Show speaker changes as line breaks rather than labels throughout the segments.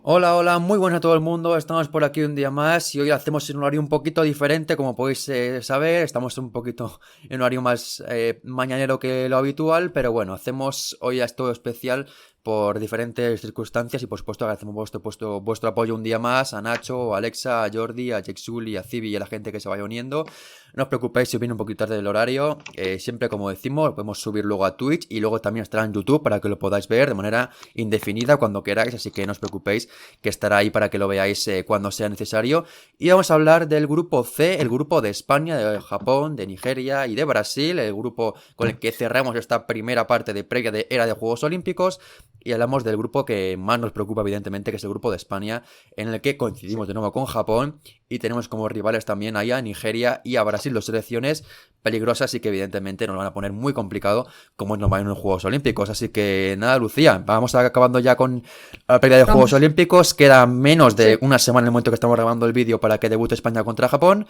Hola, hola, muy buenas a todo el mundo. Estamos por aquí un día más y hoy hacemos un horario un poquito diferente, como podéis saber. Estamos un poquito en un horario más mañanero que lo habitual, pero bueno, hacemos hoy esto especial por diferentes circunstancias y por supuesto agradecemos vuestro apoyo un día más a Nacho, a Alexa, a Jordi, a Jexuli, a Cibi y a la gente que se vaya uniendo. No os preocupéis si viene un poquito tarde del horario. Siempre, como decimos, lo podemos subir luego a Twitch y luego también estará en YouTube para que lo podáis ver de manera indefinida cuando queráis. Así que no os preocupéis, que estará ahí para que lo veáis cuando sea necesario. Y vamos a hablar del grupo C, el grupo de España, de Japón, de Nigeria y de Brasil, el grupo con el que cerramos esta primera parte de previa de era de Juegos Olímpicos. Y hablamos del grupo que más nos preocupa, evidentemente, que es el grupo de España, en el que coincidimos de nuevo con Japón y tenemos como rivales también ahí a Nigeria y a Brasil, dos selecciones peligrosas y que evidentemente nos lo van a poner muy complicado como es normal en los Juegos Olímpicos. Así que nada, Lucía, vamos acabando ya con la pelea de Juegos
Vamos,
Olímpicos. Queda menos de
sí.
una semana en el momento que estamos grabando el vídeo para que debute España contra Japón.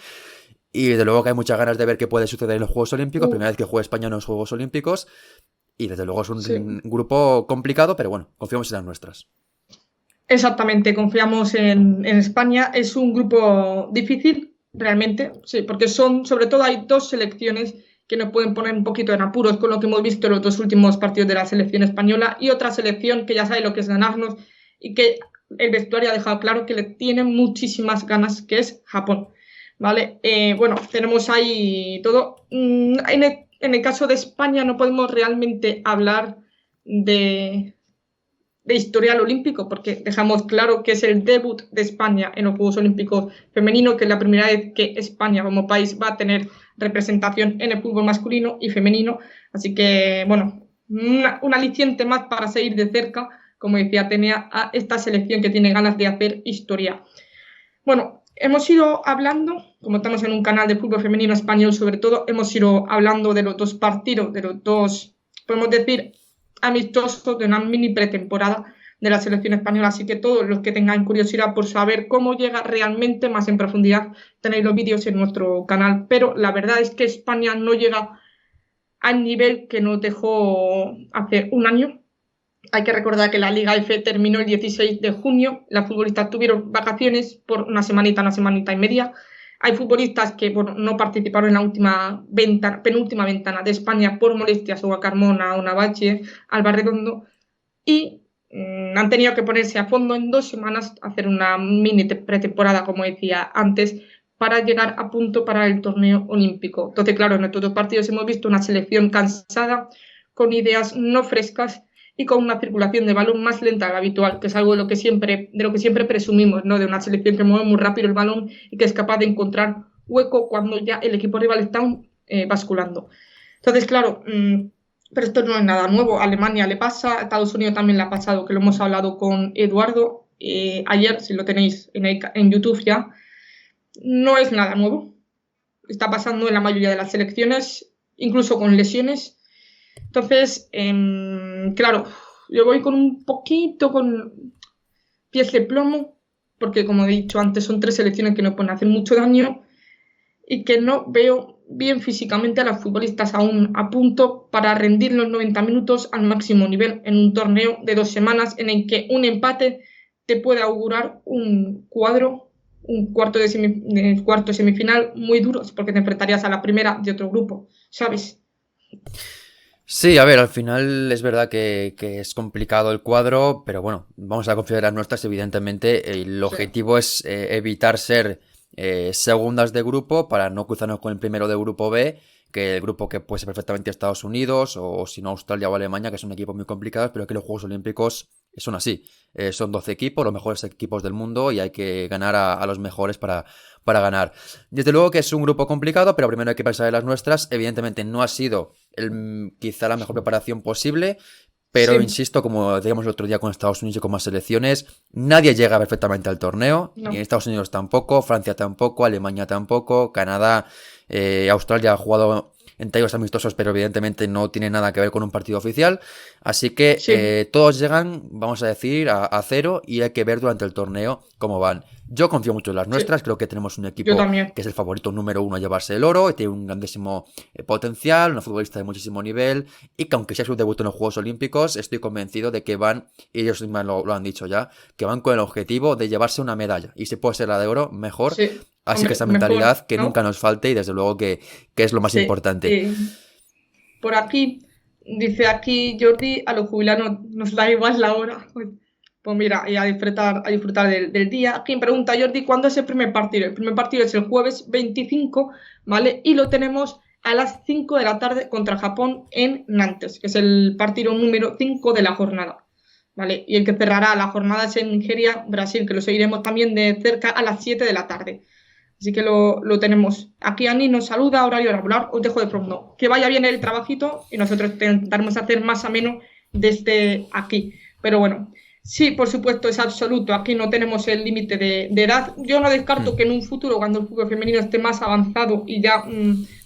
Y desde luego que hay muchas ganas de ver qué puede suceder en los Juegos Olímpicos. Primera vez
Uf,
que juega España en los Juegos Olímpicos. Y desde luego es
sí.
un grupo complicado, pero bueno, confiamos en las nuestras.
Exactamente, confiamos en España. Es un grupo difícil, realmente, sí, porque sobre todo hay dos selecciones que nos pueden poner un poquito en apuros con lo que hemos visto en los dos últimos partidos de la selección española y otra selección que ya sabe lo que es ganarnos y que el vestuario ha dejado claro que le tiene muchísimas ganas, que es Japón. ¿Vale? Bueno, tenemos ahí todo. En el caso de España no podemos realmente hablar de historial olímpico, porque dejamos claro que es el debut de España en los Juegos Olímpicos femeninos, que es la primera vez que España como país va a tener representación en el fútbol masculino y femenino. Así que, bueno, un aliciente más para seguir de cerca, como decía Tenea, a esta selección que tiene ganas de hacer historia. Bueno, hemos ido hablando, como estamos en un canal de fútbol femenino español sobre todo, hemos ido hablando de los dos partidos, de los dos, podemos decir, amistosos de una mini pretemporada de la selección española. Así que todos los que tengan curiosidad por saber cómo llega realmente más en profundidad, tenéis los vídeos en nuestro canal. Pero la verdad es que España no llega al nivel que nos dejó hace un año. Hay que recordar que la Liga F terminó el 16 de junio, las futbolistas tuvieron vacaciones por una semanita y media. Hay futbolistas que bueno, no participaron en la penúltima ventana de España por molestias, o a Carmona, o Navache, Alba Redondo, y han tenido que ponerse a fondo en 2 semanas, hacer una mini pretemporada, como decía antes, para llegar a punto para el torneo olímpico. Entonces, claro, en estos dos partidos hemos visto una selección cansada, con ideas no frescas y con una circulación de balón más lenta de la habitual, que es algo de lo que siempre presumimos, ¿no? De una selección que mueve muy rápido el balón y que es capaz de encontrar hueco cuando ya el equipo rival está basculando. Entonces, claro, pero esto no es nada nuevo. A Alemania le pasa, a Estados Unidos también le ha pasado, que lo hemos hablado con Eduardo ayer, si lo tenéis en YouTube ya. No es nada nuevo. Está pasando en la mayoría de las selecciones, incluso con lesiones. Entonces, claro, yo voy con un poquito con pies de plomo, porque como he dicho antes, son tres selecciones que nos pueden hacer mucho daño y que no veo bien físicamente a las futbolistas aún a punto para rendir los 90 minutos al máximo nivel en un torneo de 2 semanas en el que un empate te puede augurar un cuarto de semifinal muy duros, porque te enfrentarías a la primera de otro grupo, ¿sabes?
Sí, a ver, al final es verdad que es complicado el cuadro, pero bueno, vamos a confiar en las nuestras, evidentemente. El
Sí.
objetivo es evitar ser segundas de grupo para no cruzarnos con el primero de grupo B, que el grupo que puede ser perfectamente Estados Unidos o si no Australia o Alemania, que son equipos muy complicados, pero que los Juegos Olímpicos son así. Son 12 equipos, los mejores equipos del mundo y hay que ganar a los mejores para ganar. Desde luego que es un grupo complicado, pero primero hay que pensar en las nuestras. Evidentemente no ha sido quizá la mejor preparación posible, pero
Sí,
insisto, como decíamos el otro día con Estados Unidos y con más selecciones, nadie llega perfectamente al torneo, ni en
no.
Estados Unidos tampoco, Francia tampoco, Alemania tampoco, Canadá, Australia ha jugado entre amistosos, pero evidentemente no tiene nada que ver con un partido oficial. Así que
Sí,
todos llegan, vamos a decir, a cero y hay que ver durante el torneo cómo van. Yo confío mucho en las
sí,
nuestras, creo que tenemos un
yo
equipo
también.
que es el favorito número uno a llevarse el oro, y tiene un grandísimo potencial, una futbolista de muchísimo nivel, y que aunque sea su debut en los Juegos Olímpicos, estoy convencido de que van, y ellos mismos lo han dicho ya, que van con el objetivo de llevarse una medalla, y si puede ser la de oro, mejor.
Sí,
Así que
hombre,
esa
mejor,
mentalidad que nunca
¿no?
nos falte y desde luego que es lo más
Sí.
importante.
Por aquí, dice aquí Jordi, a los jubilados nos da igual la hora. Pues mira, y a disfrutar del día. Aquí me pregunta Jordi, ¿cuándo es el primer partido? El primer partido es el jueves 25, ¿vale? Y lo tenemos a las 5 de la tarde contra Japón en Nantes, que es el partido número 5 de la jornada, ¿vale? Y el que cerrará la jornada es en Nigeria, Brasil, que lo seguiremos también de cerca a las 7 de la tarde. Así que lo tenemos. Aquí Ani nos saluda, horario regular, os dejo de pronto. Que vaya bien el trabajito y nosotros intentaremos hacer más ameno desde aquí. Pero bueno, sí, por supuesto, es absoluto. Aquí no tenemos el límite de edad. Yo no
Hmm.
descarto que en un futuro, cuando el fútbol femenino esté más avanzado y ya,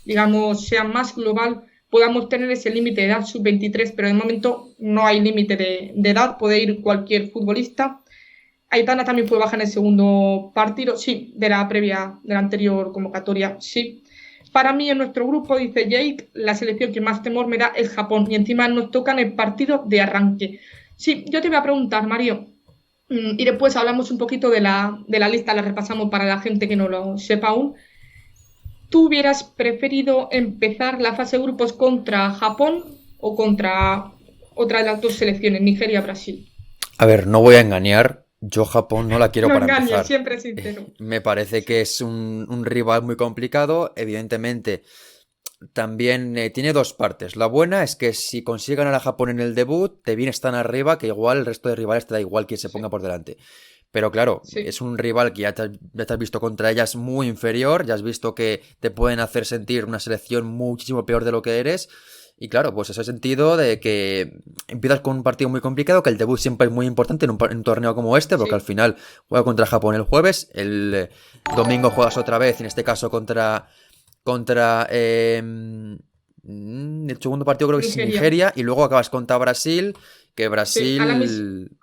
digamos, sea más global, podamos tener ese límite de edad sub-23, pero de momento no hay límite de edad. Puede ir cualquier futbolista. Aitana también fue baja en el segundo partido, sí, de la anterior convocatoria, sí. Para mí, en nuestro grupo, dice Jake, la selección que más temor me da es Japón y encima nos tocan el partido de arranque. Sí, yo te voy a preguntar, Mario, y después hablamos un poquito de la lista, la repasamos para la gente que no lo sepa aún. ¿Tú hubieras preferido empezar la fase de grupos contra Japón o contra otra de las dos selecciones, Nigeria-Brasil?
A ver, no voy a engañar. Yo Japón no la quiero
No
para
engañes,
empezar.
siempre sincero.
Me parece que
Sí.
es un rival muy complicado. Evidentemente, también tiene dos partes. La buena es que si consigue ganar a Japón en el debut, te vienes tan arriba que igual el resto de rivales te da igual quien se ponga
Sí,
por delante. Pero claro,
sí,
es un rival que ya te has visto contra ellas muy inferior, ya has visto que te pueden hacer sentir una selección muchísimo peor de lo que eres. Y claro, pues ese sentido de que empiezas con un partido muy complicado, que el debut siempre es muy importante en un torneo como este, porque al
sí.
final juega contra Japón el jueves, el domingo juegas otra vez, en este caso contra el segundo partido creo que es
Nigeria.
Nigeria, y luego acabas contra Brasil, que
Sí, a la mis...
Brasil...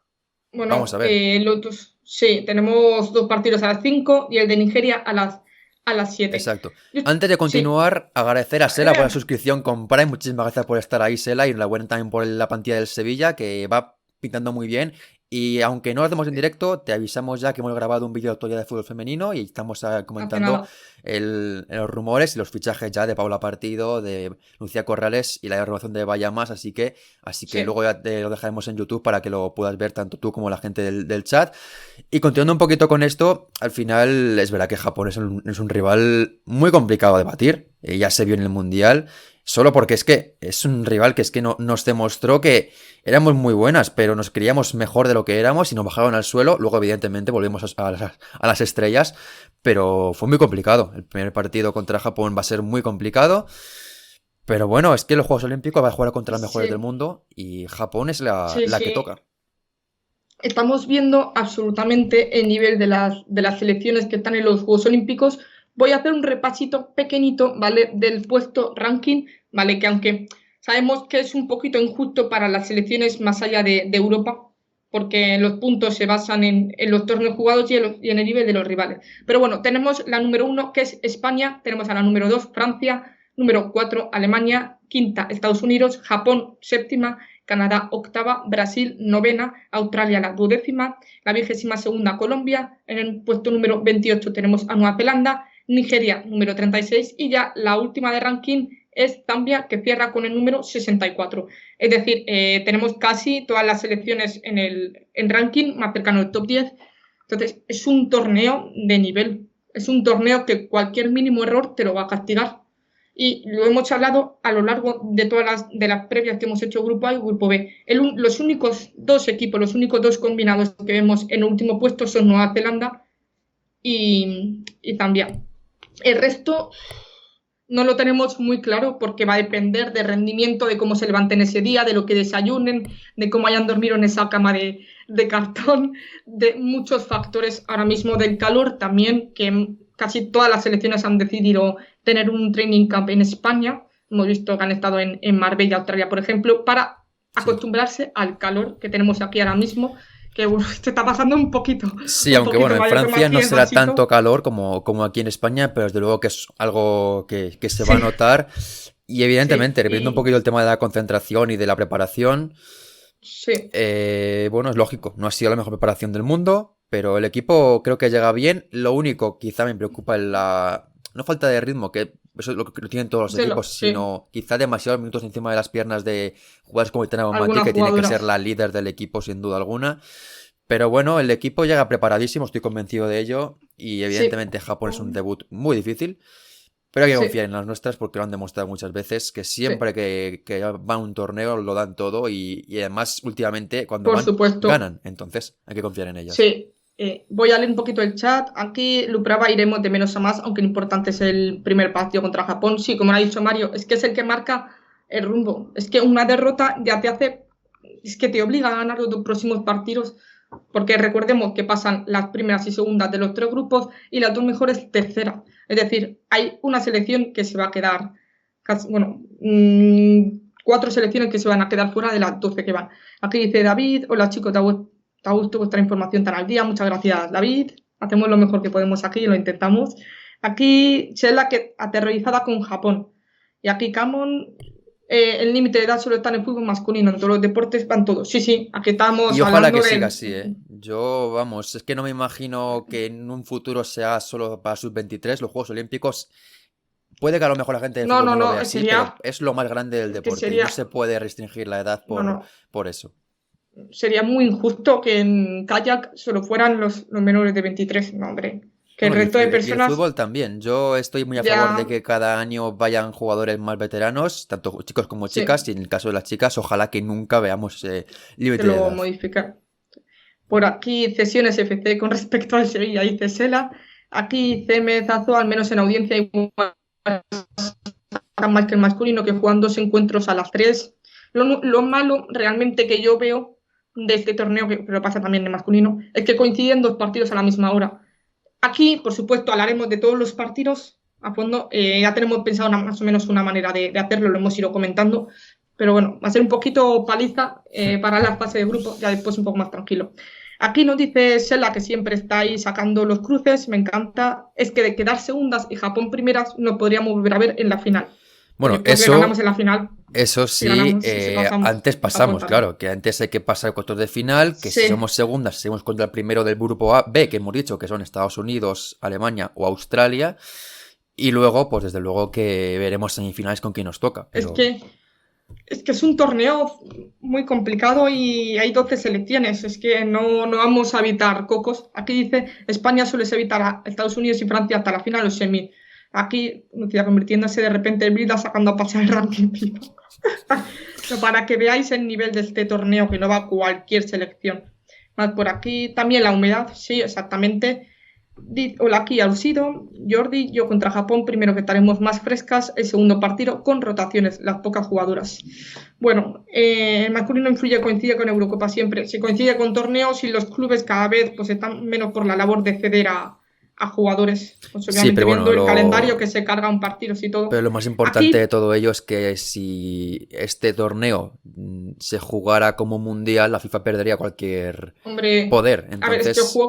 Vamos
Bueno,
a ver.
los dos... Sí, tenemos dos partidos a las 5 y el de Nigeria a las 7.
Exacto. Antes de
Sí.
continuar, agradecer a Sela por la
Eh,
suscripción con Prime. Muchísimas gracias por estar ahí, Sela. Y enhorabuena también por la plantilla del Sevilla, que va pintando muy bien. Y aunque no lo hacemos en directo, te avisamos ya que hemos grabado un vídeo de actualidad de fútbol femenino y estamos
hace
comentando
nada.
los rumores y los fichajes ya de Paula Partido, de Lucía Corrales y la renovación de Vaya Más. Así que
Sí,
luego ya te lo dejaremos en YouTube para que lo puedas ver tanto tú como la gente del chat. Y continuando un poquito con esto, al final es verdad que Japón es un rival muy complicado de batir. Ya se vio en el Mundial. Solo porque es que es un rival que es que no, nos demostró que éramos muy buenas, pero nos creíamos mejor de lo que éramos y nos bajaron al suelo. Luego, evidentemente, volvimos a las estrellas, pero fue muy complicado. El primer partido contra Japón va a ser muy complicado. Pero bueno, es que los Juegos Olímpicos va a jugar contra las mejores del
sí,
mundo y Japón es la,
sí,
la que
sí.
toca.
Estamos viendo absolutamente el nivel de las selecciones que están en los Juegos Olímpicos. Voy a hacer un repasito pequeñito, ¿vale? Del puesto ranking, ¿vale? Que aunque sabemos que es un poquito injusto para las selecciones más allá de Europa, porque los puntos se basan en los torneos jugados y en el nivel de los rivales. Pero bueno, tenemos la número 1, que es España, tenemos a la número 2, Francia, número 4, Alemania, quinta, Estados Unidos, Japón, séptima, Canadá octava, Brasil novena, Australia la duodécima, la 22ª Colombia, en el puesto número 28 tenemos a Nueva Zelanda, Nigeria número 36 y ya la última de ranking es Zambia, que cierra con el número 64. Es decir, tenemos casi todas las selecciones en ranking más cercano al top 10. Entonces, es un torneo de nivel. Es un torneo que cualquier mínimo error te lo va a castigar. Y lo hemos hablado a lo largo de todas las previas que hemos hecho Grupo A y Grupo B. Los únicos dos equipos, los únicos dos combinados que vemos en el último puesto son Nueva Zelanda y Zambia. El resto no lo tenemos muy claro porque va a depender del rendimiento, de cómo se levanten ese día, de lo que desayunen, de cómo hayan dormido en esa cama de cartón, de muchos factores ahora mismo del calor también, que casi todas las selecciones han decidido tener un training camp en España, hemos visto que han estado en Marbella, Australia, por ejemplo, para acostumbrarse al calor que tenemos aquí ahora mismo, que se está pasando un poquito.
Sí, aunque bueno, en Francia no será tanto calor como aquí en España, pero desde luego que es algo que se va a notar. Y evidentemente, repitiendo un poquito el tema de la concentración y de la preparación, bueno, es lógico, no ha sido la mejor preparación del mundo, pero el equipo creo que llega bien. Lo único quizá me preocupa es no falta de ritmo, que eso es lo que tienen todos los equipos, sino quizá demasiados minutos encima de las piernas de jugadores como Aitana Bonmatí, que tiene que ser la líder del equipo sin duda alguna. Pero bueno, el equipo llega preparadísimo, estoy convencido de ello, y evidentemente Japón es un debut muy difícil, pero hay que confiar en las nuestras porque lo han demostrado muchas veces, que siempre que van a un torneo lo dan todo, y además últimamente cuando ganan, entonces hay que confiar en ellas.
Sí. Voy a leer un poquito el chat. Aquí, Luprava, iremos de menos a más, aunque lo importante es el primer partido contra Japón. Sí, como lo ha dicho Mario, es que es el que marca el rumbo. Es que una derrota ya te hace... Es que te obliga a ganar los próximos partidos, porque recordemos que pasan las primeras y segundas de los 3 grupos y las 2 mejores tercera. Es decir, hay una selección que se va a quedar... Casi, 4 selecciones que se van a quedar fuera de las 12 que van. Aquí dice David: hola chicos, ¿te ha gustado vuestra información tan al día? Muchas gracias, David. Hacemos lo mejor que podemos aquí y lo intentamos. Aquí Sheila, que aterrorizada con Japón. Y aquí Camon, el límite de edad solo está en el fútbol masculino, en todos los deportes van todos. Sí, aquí estamos.
Y ojalá que siga así, ¿eh? Yo, vamos, es que no me imagino que en un futuro sea solo para sub-23 los Juegos Olímpicos. Puede que a lo mejor la gente del fútbol no lo vea así, pero es lo más grande del deporte. No se puede restringir la edad por eso.
Sería muy injusto que en kayak solo fueran los menores de 23, no, hombre. Que el resto de personas...
Y el fútbol también. Yo estoy muy a favor de que cada año vayan jugadores más veteranos, tanto chicos como chicas, y en el caso de las chicas, ojalá que nunca veamos límite de edad.
Modificar. Por aquí, cesiones FC con respecto al Sevilla, dice Sela. Aquí CM Zazo, al menos en audiencia, igual más que el masculino, que juegan 2 encuentros a las 3. Lo malo realmente que yo veo de este torneo, que pero pasa también en masculino, es que coinciden 2 partidos a la misma hora. Aquí, por supuesto, hablaremos de todos los partidos a fondo. Ya tenemos pensado más o menos una manera de hacerlo, lo hemos ido comentando, pero bueno, va a ser un poquito paliza para la fase de grupo, ya después un poco más tranquilo. Aquí nos dice Sela que siempre está ahí sacando los cruces, me encanta. Es que de quedar segundas y Japón primeras no podríamos volver a ver en la final.
Bueno,
ganamos en la final.
Eso sí, antes pasamos, claro, que antes hay que pasar a cuartos de final, que si somos segundas, seguimos contra el primero del grupo B, que hemos dicho que son Estados Unidos, Alemania o Australia, y luego, pues desde luego que veremos semifinales con quién nos toca. Pero...
Es que es un torneo muy complicado y hay 12 selecciones, es que no vamos a evitar cocos. Aquí dice, España suele evitar a Estados Unidos y Francia hasta la final o semi. Aquí, convirtiéndose de repente en vida, sacando a pasar el ranking. Para que veáis el nivel de este torneo, que no va a cualquier selección. Más por aquí, también la humedad, sí, exactamente. Hola, aquí Alcido, Jordi, yo contra Japón, primero que estaremos más frescas, el segundo partido con rotaciones, las pocas jugadoras. Bueno, el masculino coincide con Eurocopa siempre, se coincide con torneos y los clubes cada vez pues están menos por la labor de ceder a jugadores, pues obviamente pero bueno, viendo el calendario que se carga un partido y todo.
Pero lo más importante de todo ello es que si este torneo se jugara como mundial, la FIFA perdería cualquier poder. Entonces...
A ver, es que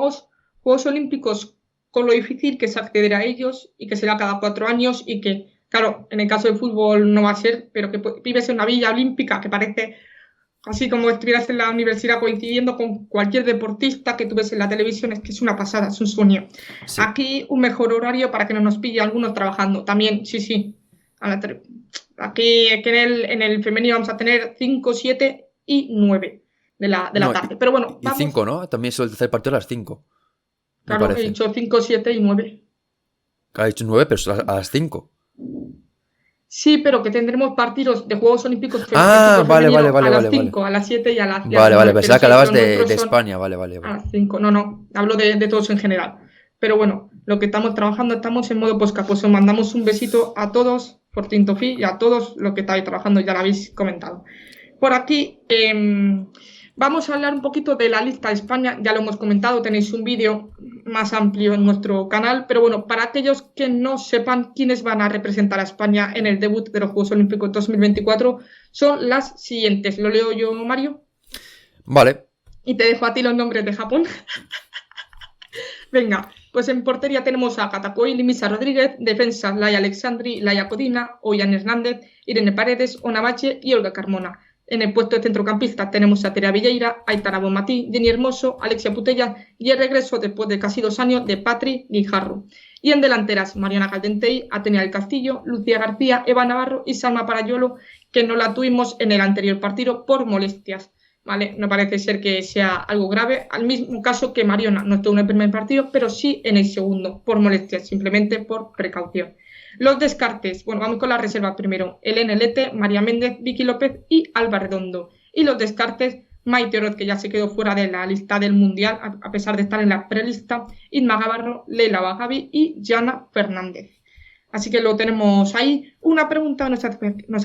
Juegos Olímpicos, con lo difícil que es acceder a ellos y que será cada 4 años y que, claro, en el caso del fútbol no va a ser, pero que vives en una villa olímpica que parece así como estuvieras en la universidad coincidiendo con cualquier deportista que tú ves en la televisión, es que es una pasada, es un sueño. Sí. Aquí un mejor horario para que no nos pille algunos trabajando. También, sí. Aquí en el femenino vamos a tener 5, 7 y 9 de la tarde. Pero bueno,
vamos. Y 5, ¿no? También es el tercer partido a las 5.
Claro, he dicho 5, 7 y 9.
Ha dicho 9, pero a las 5.
Sí, pero que tendremos partidos de Juegos Olímpicos
vale,
a las 5, a las 7 y a las 10.
Vale, pensaba que hablabas de España, vale.
A las 5, no, hablo de todos en general. Pero bueno, lo que estamos trabajando, estamos en modo poscaposo. Mandamos un besito a todos por Tintofi y a todos los que estáis trabajando, ya lo habéis comentado. Por aquí, Vamos a hablar un poquito de la lista de España, ya lo hemos comentado, tenéis un vídeo más amplio en nuestro canal, pero bueno, para aquellos que no sepan quiénes van a representar a España en el debut de los Juegos Olímpicos 2024, son las siguientes. ¿Lo leo yo, Mario?
Vale.
Y te dejo a ti los nombres de Japón. Venga, pues en portería tenemos a Katakoi Limisa Rodríguez, defensa Laia Alexandri, Laia Codina, Ollán Hernández, Irene Paredes, Onamache y Olga Carmona. En el puesto de centrocampista tenemos a Tere Villeira, Aitana Bonmatí, Jenny Hermoso, Alexia Putella y el regreso después de casi 2 años de Patri Guijarro. Y en delanteras, Mariana Caldentey, Atenea del Castillo, Lucía García, Eva Navarro y Salma Parayolo, que no la tuvimos en el anterior partido por molestias. ¿Vale? No parece ser que sea algo grave, al mismo caso que Mariona no estuvo en el primer partido, pero sí en el segundo, por molestias, simplemente por precaución. Los descartes, bueno, vamos con la reserva primero. Elena Lete, María Méndez, Vicky López y Alba Redondo. Y los descartes, Maite Oroz, que ya se quedó fuera de la lista del Mundial, a pesar de estar en la prelista, Inma Gavarro, Leila Bagavi y Jana Fernández. Así que lo tenemos ahí. Una pregunta nos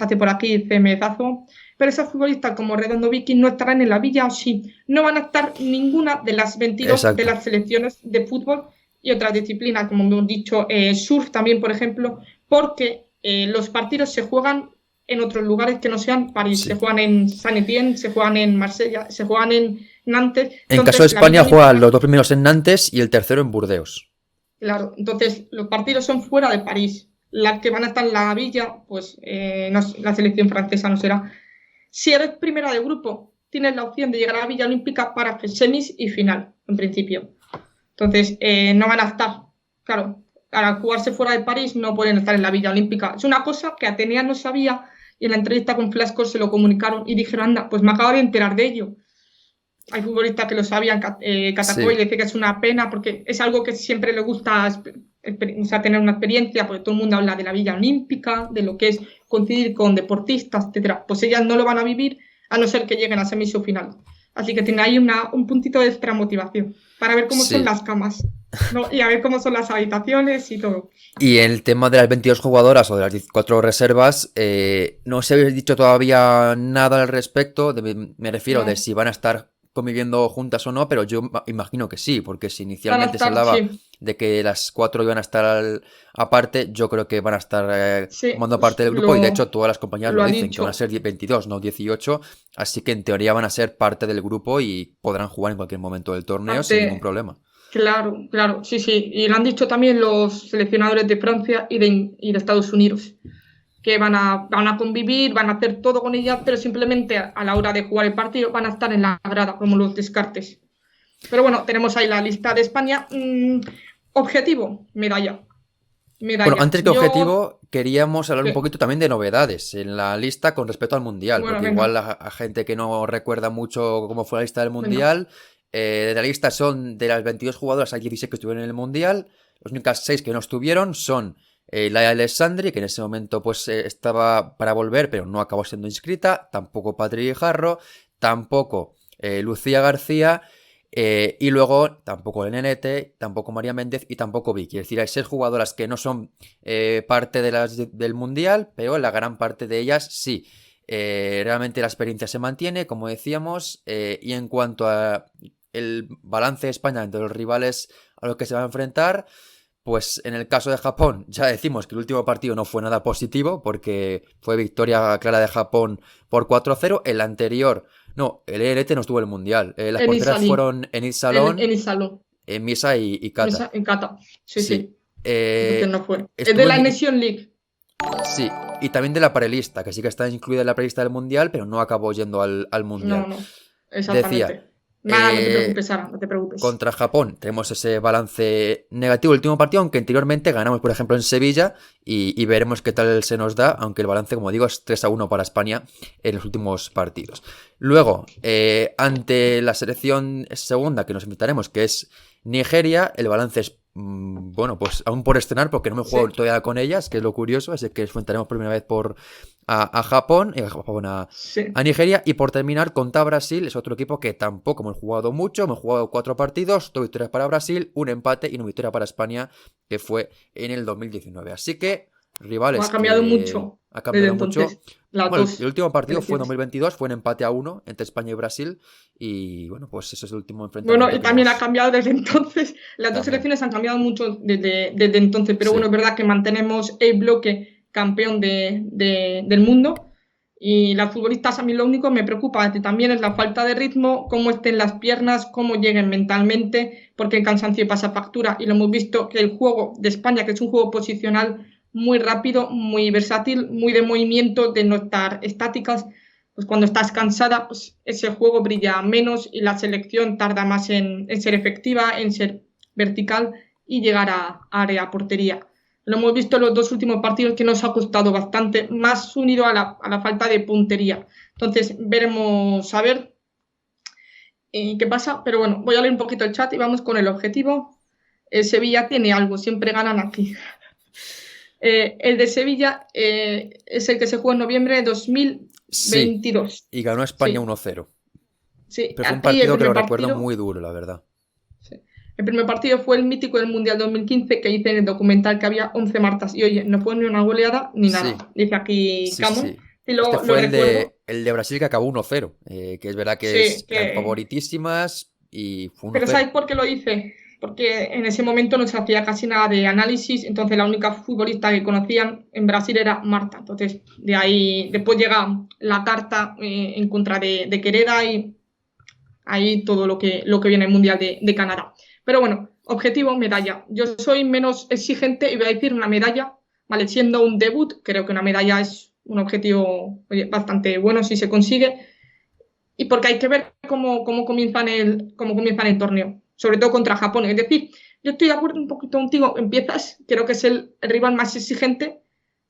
hace por aquí Cemezazo. Pero esas futbolistas como Redondo, Vicky no estarán en la Villa o sí. No van a estar ninguna de las 22
Exacto.
de las selecciones de fútbol y otras disciplinas, como hemos dicho, surf también, por ejemplo, porque los partidos se juegan en otros lugares que no sean París.
Sí.
Se juegan en Saint-Étienne, se juegan en Marsella, se juegan en Nantes.
En caso de España juegan los 2 primeros en Nantes y el tercero en Burdeos.
Claro, entonces los partidos son fuera de París. Las que van a estar en la Villa, pues no, la selección francesa no será. Si eres primera de grupo, tienes la opción de llegar a la Villa Olímpica para semis y final, en principio. Entonces, no van a estar. Claro, al jugarse fuera de París no pueden estar en la Villa Olímpica. Es una cosa que Atenea no sabía y en la entrevista con Flasco se lo comunicaron y dijeron, anda, pues me acabo de enterar de ello. Hay futbolistas que lo sabían, Catacoy le dice que es una pena porque es algo que siempre le gusta tener una experiencia, porque todo el mundo habla de la Villa Olímpica, de lo que es coincidir con deportistas, etcétera. Pues ellas no lo van a vivir a no ser que lleguen a semis o final. Así que tiene ahí un puntito de extra motivación para ver cómo son las camas, ¿no? Y a ver cómo son las habitaciones y todo.
Y el tema de las 22 jugadoras o de las 14 reservas, no se habéis dicho todavía nada al respecto, me refiero de si van a estar conviviendo juntas o no, pero yo imagino que sí, porque si inicialmente se hablaba de que las 4 iban a estar aparte, yo creo que van a estar formando parte del grupo y de hecho todas las compañías lo dicen, que van a ser 22, no 18, así que en teoría van a ser parte del grupo y podrán jugar en cualquier momento del torneo sin ningún problema.
Claro, claro, sí, sí, y lo han dicho también los seleccionadores de Francia y de Estados Unidos, que van a convivir, van a hacer todo con ellas, pero simplemente a la hora de jugar el partido van a estar en la grada, como los descartes. Pero bueno, tenemos ahí la lista de España. Objetivo, medalla.
Bueno, antes que objetivo, queríamos hablar un poquito también de novedades en la lista con respecto al Mundial, porque igual a gente que no recuerda mucho cómo fue la lista del Mundial, de la lista son de las 22 jugadoras, hay 16 que estuvieron en el Mundial, las únicas 6 que no estuvieron son Laia Alessandri, que en ese momento pues estaba para volver, pero no acabó siendo inscrita, tampoco Patri Guijarro, tampoco Lucía García, y luego tampoco el Nenete, tampoco María Méndez y tampoco Vicky. Es decir, hay 6 jugadoras que no son parte del Mundial, pero la gran parte de ellas sí. Realmente la experiencia se mantiene, como decíamos, y en cuanto a el balance de España entre los rivales a los que se va a enfrentar, pues en el caso de Japón ya decimos que el último partido no fue nada positivo porque fue victoria clara de Japón por 4-0. El anterior, no, el ELT no estuvo en el Mundial. Las porteras fueron Enid Salón, Misa y Kata.
En Kata, sí.
Porque
no fue. Es de la Nation League.
Sí, y también de la parelista, que sí que está incluida en la parelista del Mundial, pero no acabó yendo al Mundial.
No, exactamente.
Decía,
nada, no te preocupes, Sara, no te preocupes.
Contra Japón tenemos ese balance negativo el último partido, aunque anteriormente ganamos, por ejemplo, en Sevilla y veremos qué tal se nos da, aunque el balance, como digo, es 3-1 para España en los últimos partidos. Luego, ante la selección segunda que nos enfrentaremos, que es Nigeria, el balance es bueno, pues aún por estrenar, porque no me he jugado todavía con ellas, que es lo curioso, es que enfrentaremos por primera vez a Japón, a Nigeria, y por terminar contra Brasil, es otro equipo que tampoco hemos jugado mucho, hemos jugado 4 partidos, 2 victorias para Brasil, un empate y una victoria para España, que fue en el 2019. Así que rivales
Ha cambiado
que
mucho
ha
desde
cambiado mucho.
entonces, las
Bueno, el
dos
último partido fue en
selecciones.
2022, fue en empate a uno entre España y Brasil. Y bueno, pues ese es el último
Bueno,
enfrentamiento
y
que
también ha
hemos.
cambiado desde entonces. Las dos
También.
selecciones han cambiado mucho desde entonces, pero bueno,
Sí.
es verdad que mantenemos el bloque campeón del mundo. Y las futbolistas, a mí lo único que me preocupa también es la falta de ritmo, cómo estén las piernas, cómo lleguen mentalmente, porque el cansancio pasa factura. Y lo hemos visto que el juego de España, que es un juego posicional muy rápido, muy versátil, muy de movimiento, de no estar estáticas, pues cuando estás cansada, pues ese juego brilla menos y la selección tarda más en ser efectiva, en ser vertical y llegar a área, portería. Lo hemos visto en los dos últimos partidos que nos ha costado bastante, más unido a la falta de puntería. Entonces, veremos a ver qué pasa. Pero bueno, voy a leer un poquito el chat y vamos con el objetivo. El Sevilla tiene algo, siempre ganan aquí. El de Sevilla es el que se juega en noviembre de
Sí.
2022.
Y ganó España
Sí,
1-0.
sí.
Pero fue un
Aquí el
partido que lo
primer
recuerdo
partido.
muy duro, la verdad.
Sí. El primer partido fue el mítico del Mundial 2015 que dice en el documental que había 11 martas y oye, no fue ni una goleada ni
Sí,
nada. Dice aquí
sí, sí,
Camon
sí.
y
Este
lo
fue
recuerdo.
el de Brasil que acabó 1-0. Que es verdad que
Sí,
eran
que...
favoritísimas y fue
Pero
1-0.
¿sabes por qué lo dice? Porque en ese momento no se hacía casi nada de análisis, entonces la única futbolista que conocían en Brasil era Marta. Entonces, de ahí después llega la carta en contra de Quereda y ahí todo lo que viene el Mundial de Canadá. Pero bueno, objetivo, medalla. Yo soy menos exigente y voy a decir una medalla, ¿vale? Siendo un debut, creo que una medalla es un objetivo oye, bastante bueno si se consigue y porque hay que ver cómo comienzan el torneo, sobre todo contra Japón. Es decir, yo estoy de acuerdo un poquito contigo, empiezas, creo que es el rival más exigente,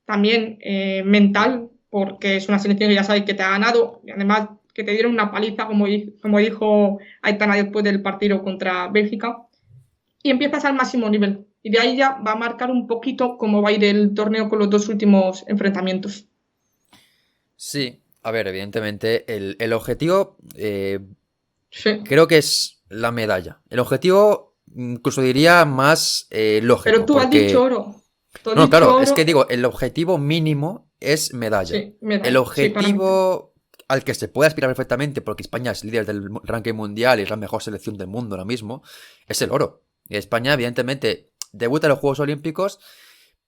también mental, porque es una selección que ya sabes que te ha ganado, y además que te dieron una paliza, como dijo Aitana después del partido contra Bélgica, y empiezas al máximo nivel. Y de ahí ya va a marcar un poquito cómo va a ir el torneo con los dos últimos enfrentamientos.
Sí, a ver, evidentemente, el objetivo
Sí.
creo que es la medalla. El objetivo, incluso diría más
Pero
lógico,
tú has dicho
porque.
oro. Tú has
No,
dicho
claro, es que
oro.
digo, el objetivo mínimo es medalla.
Sí,
El
medalla. Sí, para mí.
objetivo al que se puede aspirar perfectamente, porque España es líder del ranking mundial y es la mejor selección del mundo ahora mismo, es el oro. Y España, evidentemente, debuta en los Juegos Olímpicos,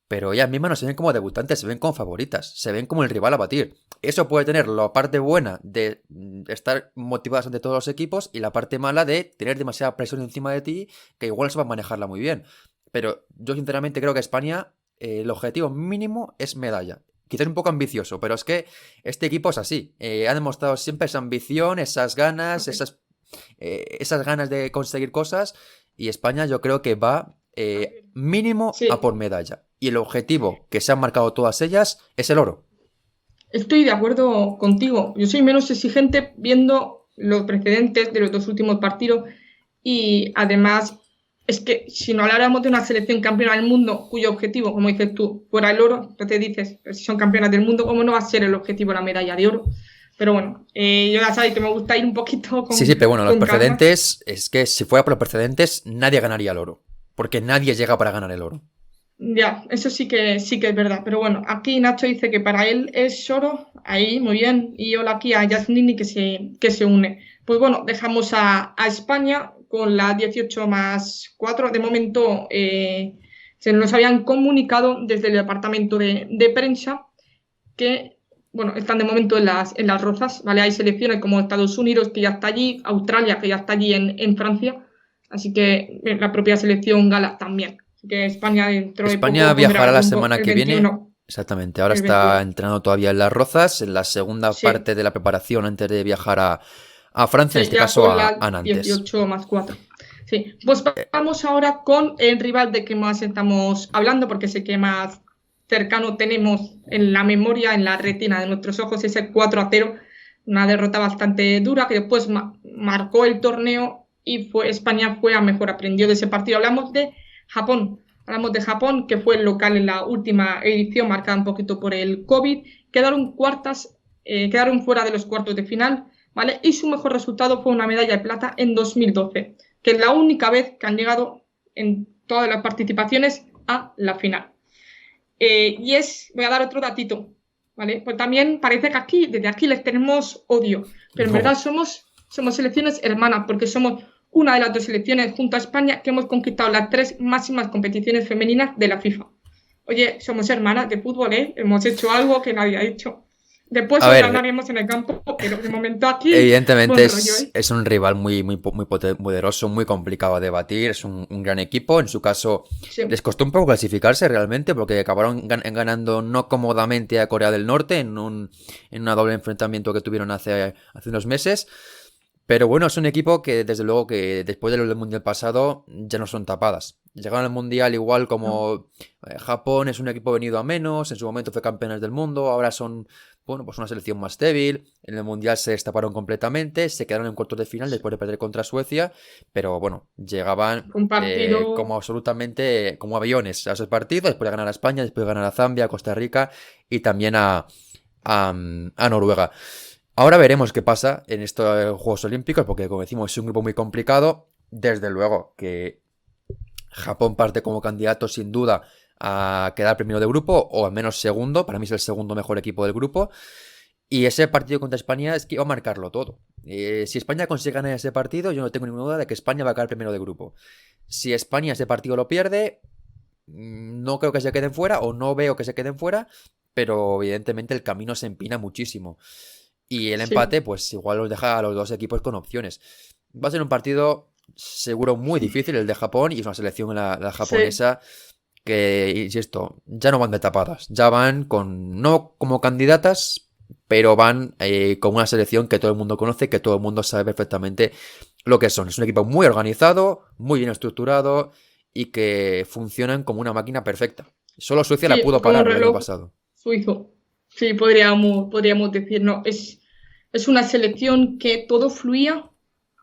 pero ellas mismas no se ven como debutantes, se ven como favoritas, se ven como el rival a batir. Eso puede tener la parte buena de estar motivadas ante todos los equipos y la parte mala de tener demasiada presión encima de ti, que igual no sepas manejarla muy bien. Pero yo sinceramente creo que España, el objetivo mínimo es medalla. Quizás un poco ambicioso, pero es que este equipo es así. Ha demostrado siempre esa ambición, esas ganas, esas ganas de conseguir cosas. Y España yo creo que va mínimo a
Sí,
por medalla. Y el objetivo que se han marcado todas ellas es el oro.
estoy de acuerdo contigo. Yo soy menos exigente viendo los precedentes de los dos últimos partidos y además es que si no habláramos de una selección campeona del mundo cuyo objetivo, como dices tú, fuera el oro, entonces dices, pero si son campeonas del mundo, ¿cómo no va a ser el objetivo la medalla de oro? Pero bueno, yo ya sabéis que me gusta ir un poquito
Sí, sí, pero bueno, los
con calma.
precedentes, es que si fuera por los precedentes, nadie ganaría el oro. Porque nadie llega para ganar el oro.
Ya, eso sí que es verdad. Pero bueno, aquí Nacho dice que para él es oro, ahí, muy bien. Y hola aquí a Yasmini que se une. Pues bueno, dejamos a España con la 18 más 4. De momento se nos habían comunicado desde el departamento de prensa que, bueno, están de momento en las rozas, ¿vale? Hay selecciones como Estados Unidos que ya está allí, Australia que ya está allí en Francia, así que la propia selección gala también. Así que España dentro de
España
poco pondrá
viajará la
rumbo
semana
el
que viene.
21.
Exactamente, ahora
El
está
21.
entrenando todavía en Las Rozas, en la segunda
Sí,
parte de la preparación antes de viajar a Francia, en
sí,
este
ya
caso
con la
a Nantes.
18 más 4. Sí, pues vamos ahora con el rival de que más estamos hablando, porque sé que más cercano tenemos en la memoria, en la retina de nuestros ojos, ese 4-0, una derrota bastante dura que después marcó el torneo y España fue a mejor, aprendió de ese partido. Hablamos de Japón, que fue el local en la última edición, marcada un poquito por el COVID, quedaron fuera de los cuartos de final, ¿vale? Y su mejor resultado fue una medalla de plata en 2012, que es la única vez que han llegado en todas las participaciones a la final. voy a dar otro datito, ¿vale? Pues también parece que desde aquí les tenemos odio, pero en verdad
No.
somos selecciones hermanas, porque somos una de las dos selecciones junto a España que hemos conquistado las 3 máximas competiciones femeninas de la FIFA. Oye, somos hermanas de fútbol, ¿eh? Hemos hecho algo que nadie ha hecho. Después
A
os
ver,
ganaremos en el campo, pero de momento aquí,
evidentemente
buen rollo, ¿eh?
es un rival muy poderoso, muy complicado de batir, es un gran equipo. En su caso,
Sí,
les costó un poco clasificarse realmente porque acabaron ganando no cómodamente a Corea del Norte en una doble enfrentamiento que tuvieron hace unos meses. Pero bueno, es un equipo que desde luego que después del Mundial pasado ya no son tapadas. Llegaron al Mundial igual
no,
como Japón es un equipo venido a menos, en su momento fue campeones del mundo, ahora son, bueno, pues una selección más débil. En el Mundial se destaparon completamente, se quedaron en cuartos de final después de perder contra Suecia, pero bueno, llegaban
fue un
como
partido.
absolutamente como aviones a esos partidos, después de ganar a España, después de ganar a Zambia, a Costa Rica y también a Noruega. Ahora veremos qué pasa en estos Juegos Olímpicos, porque como decimos es un grupo muy complicado. Desde luego que Japón parte como candidato sin duda a quedar primero de grupo, o al menos segundo. Para mí es el segundo mejor equipo del grupo. Y ese partido contra España es que iba a marcarlo todo. Si España consigue ganar ese partido, yo no tengo ninguna duda de que España va a quedar primero de grupo. Si España ese partido lo pierde, no creo que se queden fuera, o no veo que se queden fuera, pero evidentemente el camino se empina muchísimo. Y el
Sí,
empate, pues igual los deja a los dos equipos con opciones. Va a ser un partido seguro muy difícil el de Japón y es una selección la
sí.
japonesa que, insisto, ya no van de tapadas, ya van no como candidatas, pero van con una selección que todo el mundo conoce, que todo el mundo sabe perfectamente lo que son. Es un equipo muy organizado, muy bien estructurado y que funcionan como una máquina perfecta. Solo Suecia la
Sí,
pudo
como un
parar el año
reloj
pasado.
suizo. Sí, podríamos decir, no. Es una selección que todo fluía,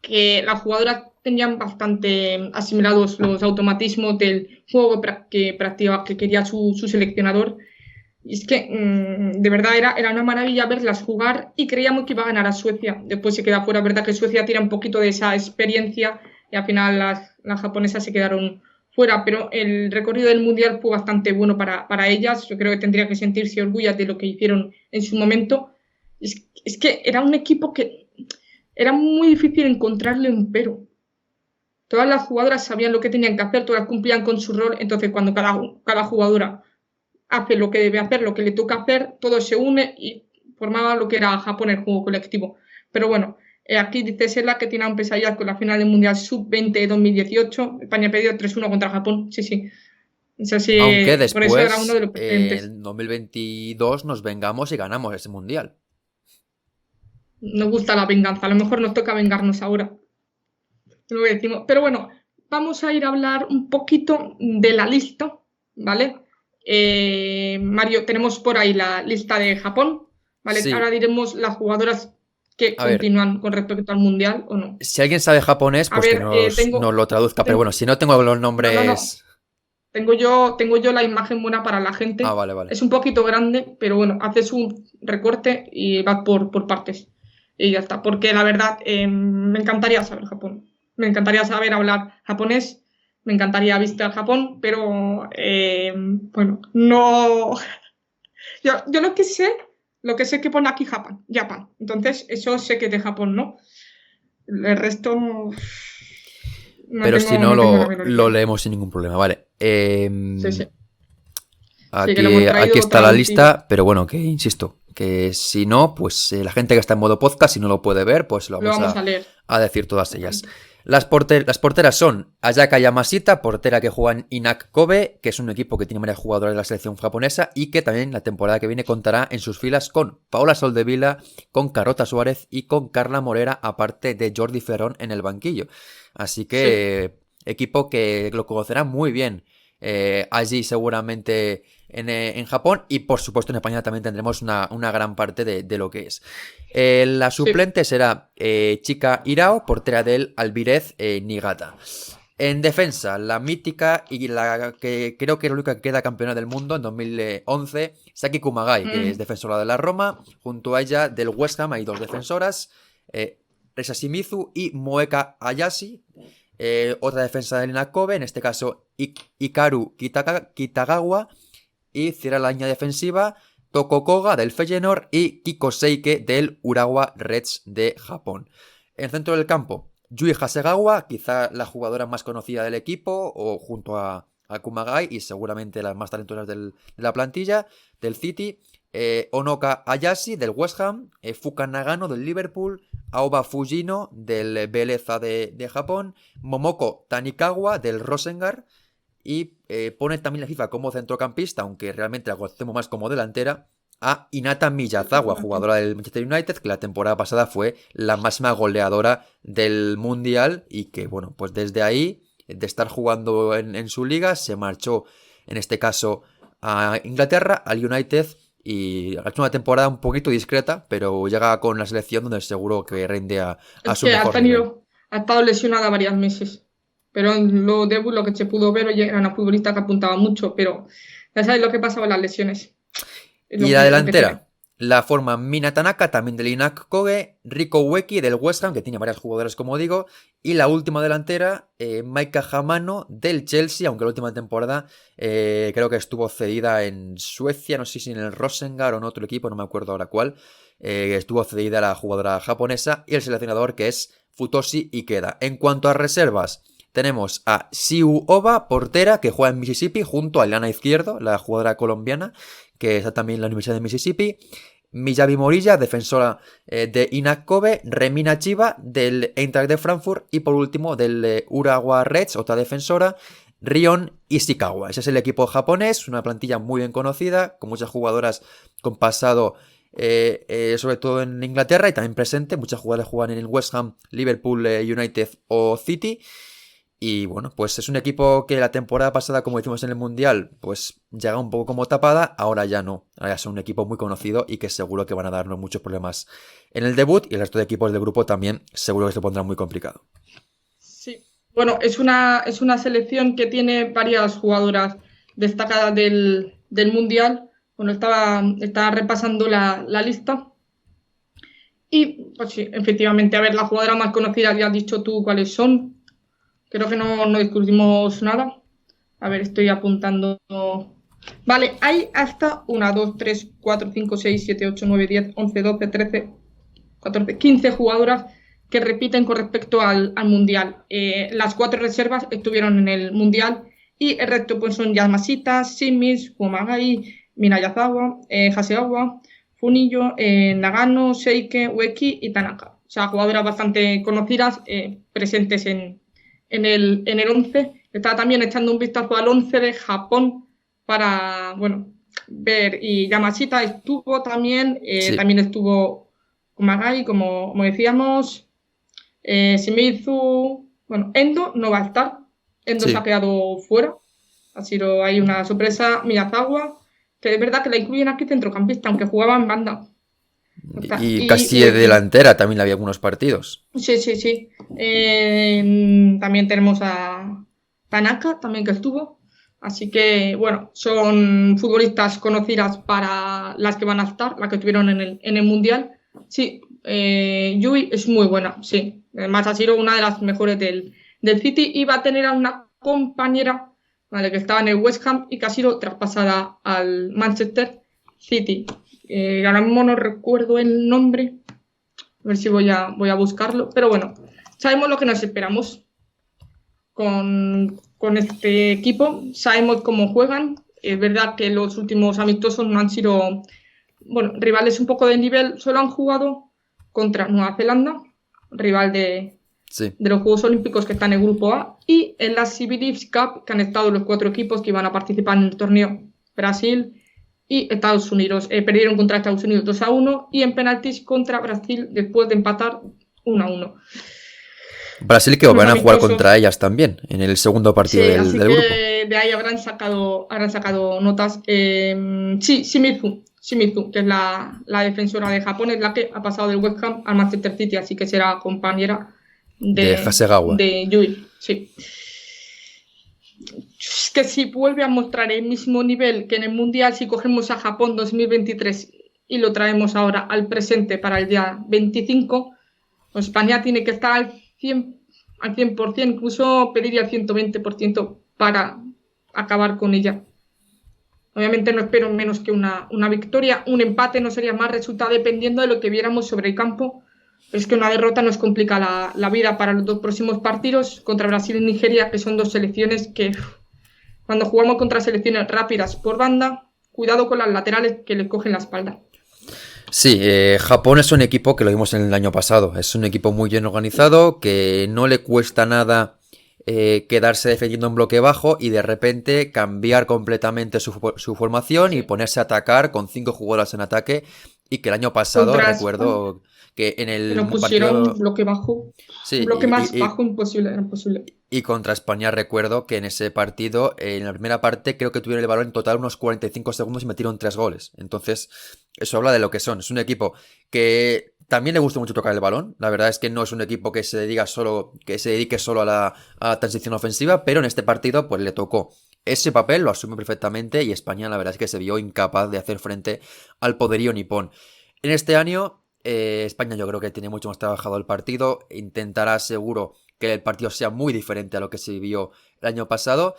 que las jugadoras tenían bastante asimilados los automatismos del juego que practicaba, que quería su seleccionador. Y es que de verdad era una maravilla verlas jugar y creíamos que iba a ganar a Suecia. Después se queda fuera, verdad que Suecia tira un poquito de esa experiencia y al final las japonesas se quedaron fuera, pero el recorrido del Mundial fue bastante bueno para ellas. Yo creo que tendría que sentirse orgullosas de lo que hicieron en su momento. Es que era un equipo que era muy difícil encontrarle un pero. Todas las jugadoras sabían lo que tenían que hacer, todas cumplían con su rol, entonces cuando cada jugadora hace lo que debe hacer, lo que le toca hacer, todo se une y formaba lo que era Japón, el juego colectivo. Pero bueno, aquí dice Sela que tiene un pesadilla con la final del Mundial Sub-20 2018. España perdió 3-1 contra Japón. Sí, sí. Eso
Aunque
sí, por eso era uno de
después,
los precedentes.
en 2022, nos vengamos y ganamos ese mundial.
Nos gusta la venganza. A lo mejor nos toca vengarnos ahora. Lo que decimos. Pero bueno, vamos a ir a hablar un poquito de la lista, ¿vale? Mario, tenemos por ahí la lista de Japón, ¿vale? Ahora
Sí,
diremos las jugadoras que
a ver,
continúan con respecto al Mundial o no.
si alguien sabe japonés,
A
pues que
ver,
nos lo traduzca. Pero bueno, si no tengo los
no, no, no.
nombres.
Tengo yo la imagen buena para la
Ah,
gente.
vale, vale.
Es un poquito grande, pero bueno, haces un recorte y vas por partes. Y ya está. Porque la verdad, me encantaría saber Japón. Me encantaría saber hablar japonés. Me encantaría visitar Japón, pero bueno, no. Yo lo que sé es que pone aquí Japan. Entonces, eso sé que es de Japón, ¿no? El resto no
Pero si
tengo,
no,
no tengo la menor
lo
idea.
leemos sin ningún problema, vale.
Sí, sí. Sí, que lo hemos
Aquí
traído
está la
traducido.
lista, pero bueno, que insisto, que si no, pues la gente que está en modo podcast, si no lo puede ver, pues lo
Lo
vamos
vamos a leer.
a decir todas ellas.
Exactamente.
Las porteras son Ayaka Yamashita, portera que juega en Inak Kobe, que es un equipo que tiene varias jugadoras de la selección japonesa y que también la temporada que viene contará en sus filas con Paola Soldevila, con Carota Suárez y con Carla Morera, aparte de Jordi Ferrón en el banquillo. Así
Sí,
que equipo que lo conocerá muy bien allí seguramente en Japón y por supuesto en España también tendremos una gran parte de lo que es. La
sí.
suplente será Chika Hirao, portera del Alvirez Niigata. En defensa, la mítica y la que creo que es la única que queda campeona del mundo en 2011, Saki Kumagai, que es
Mm,
defensora de la Roma. Junto a ella del West Ham hay dos defensoras, Resa Shimizu y Moeka Hayashi. Otra defensa del Kobe, en este caso Hikaru Kitagawa. y cierra la línea defensiva Toko Koga del Feyenoord y Kiko Seike del Urawa Reds de Japón. En el centro del campo, Yui Hasegawa, quizá la jugadora más conocida del equipo, o junto a Kumagai y seguramente las más talentosas de la plantilla del City. Onoka Ayashi del West Ham, Fuka Nagano del Liverpool, Aoba Fujino del Veleza de Japón, Momoko Tanikawa del Rosengard y pone también la FIFA como centrocampista, aunque realmente la conocemos más como delantera, a Hinata Miyazawa, jugadora del Manchester United, que la temporada pasada fue la máxima goleadora del Mundial y que, bueno, pues desde ahí, de estar jugando en su liga, se marchó, en este caso, a Inglaterra, al United, y ha hecho una temporada un poquito discreta, pero llega con la selección donde seguro que rinde a su mejor nivel.
Ha estado lesionada varios meses, pero en los debut lo que se pudo ver, oye, era una futbolista que apuntaba mucho, pero ya sabes lo que pasaba en las lesiones.
Y la delantera la forman Mina Tanaka, también del Inak Koge, Riko Ueki del West Ham, que tiene varias jugadoras como digo, y la última delantera, Maika Hamano del Chelsea, aunque la última temporada creo que estuvo cedida en Suecia, no sé si en el Rosengard o en otro equipo, no me acuerdo ahora cuál, estuvo cedida la jugadora japonesa, y el seleccionador que es Futoshi Ikeda. En cuanto a reservas, tenemos a Siu Oba, portera, que juega en Mississippi, junto a Ilana Izquierdo, la jugadora colombiana, que está también en la Universidad de Mississippi. Miyabi Morilla, defensora de Inak Kobe. Remina Chiba, del Eintracht de Frankfurt. Y por último, del Urawa Reds, otra defensora, Rion Ishikawa. Ese es el equipo japonés, una plantilla muy bien conocida, con muchas jugadoras con pasado, sobre todo en Inglaterra y también presente. Muchas jugadoras juegan en el West Ham, Liverpool, United o City. Y bueno, pues es un equipo que la temporada pasada, como decimos en el Mundial, pues llega un poco como tapada, ahora ya no. Ahora ya son un equipo muy conocido y que seguro que van a darnos muchos problemas en el debut, y el resto de equipos del grupo también seguro que se pondrán muy complicado.
Sí, bueno, es una selección que tiene varias jugadoras destacadas del Mundial. Bueno, estaba repasando la lista. Y pues sí, efectivamente, a ver, las jugadoras más conocidas ya has dicho tú cuáles son. Creo que no discutimos nada. A ver, estoy apuntando. Vale, hay hasta 1, 2, 3, 4, 5, 6, 7, 8, 9, 10, 11, 12, 13, 14, 15 jugadoras que repiten con respecto al Mundial. Las 4 reservas estuvieron en el Mundial y el resto pues son Yamashita, Shimiz, Kumagai, Minayazawa, Hasegawa, Funillo, Nagano, Seike, Ueki y Tanaka. O sea, jugadoras bastante conocidas, presentes en el 11. Estaba también echando un vistazo al 11 de Japón para, bueno, ver. Y Yamashita estuvo también,
Sí.
también estuvo Kumagai, como decíamos, Shimizu. Bueno, Endo no va a estar. Endo
Sí.
se ha quedado fuera. Ha sido ahí una sorpresa. Miyazawa, que es verdad que la incluyen aquí centrocampista, aunque jugaba en banda.
Y casi de delantera también había algunos partidos.
Sí. También tenemos a Tanaka, también que estuvo. Así que, bueno, son futbolistas conocidas para las que van a estar, las que estuvieron en el Mundial. Sí, Yui es muy buena, sí. Además ha sido una de las mejores del City y va a tener a una compañera, ¿vale?, que estaba en el West Ham y que ha sido traspasada al Manchester City. Ahora mismo no recuerdo el nombre, a ver si voy a buscarlo, pero bueno, sabemos lo que nos esperamos con este equipo, sabemos cómo juegan. Es verdad que los últimos amistosos no han sido, bueno, rivales un poco de nivel, solo han jugado contra Nueva Zelanda, rival de los Juegos Olímpicos que está en el grupo A, y en la CB Leagues Cup, que han estado los 4 equipos que iban a participar en el torneo, Brasil y Estados Unidos. Perdieron contra Estados Unidos 2-1 y en penaltis contra Brasil después de empatar 1-1.
Brasil que van a jugar contra ellas también en el segundo partido del grupo.
De ahí habrán sacado notas. Sí, Shimizu, que es la defensora de Japón, es la que ha pasado del West Ham al Manchester City, así que será compañera de
Hasegawa.
De Yui, sí. Es que si vuelve a mostrar el mismo nivel que en el Mundial, si cogemos a Japón 2023 y lo traemos ahora al presente para el día 25, pues España tiene que estar al 100%, incluso pediría el 120% para acabar con ella. Obviamente no espero menos que una victoria. Un empate no sería más resultado dependiendo de lo que viéramos sobre el campo. Pero es que una derrota nos complica la vida para los dos próximos partidos contra Brasil y Nigeria, que son dos selecciones que cuando jugamos contra selecciones rápidas por banda, cuidado con las laterales que les cogen la espalda.
Sí, Japón es un equipo que lo vimos en el año pasado. Es un equipo muy bien organizado, que no le cuesta nada quedarse defendiendo en bloque bajo y de repente cambiar completamente su formación y
Sí.
ponerse a atacar con 5 jugadoras en ataque. Y que el año pasado
Contra España,
recuerdo que en
que
el
nos pusieron
partido...
bloque bajo, un
Sí,
bloque más bajo imposible, era imposible.
y contra España recuerdo que en ese partido, en la primera parte, creo que tuvieron el balón en total unos 45 segundos y metieron 3 goles. Entonces, eso habla de lo que son. Es un equipo que también le gusta mucho tocar el balón. La verdad es que no es un equipo que que se dedique solo a la transición ofensiva, pero en este partido, pues le tocó ese papel, lo asume perfectamente y España, la verdad es que se vio incapaz de hacer frente al poderío nipón. En este año, España yo creo que tiene mucho más trabajado el partido, intentará seguro que el partido sea muy diferente a lo que se vivió el año pasado.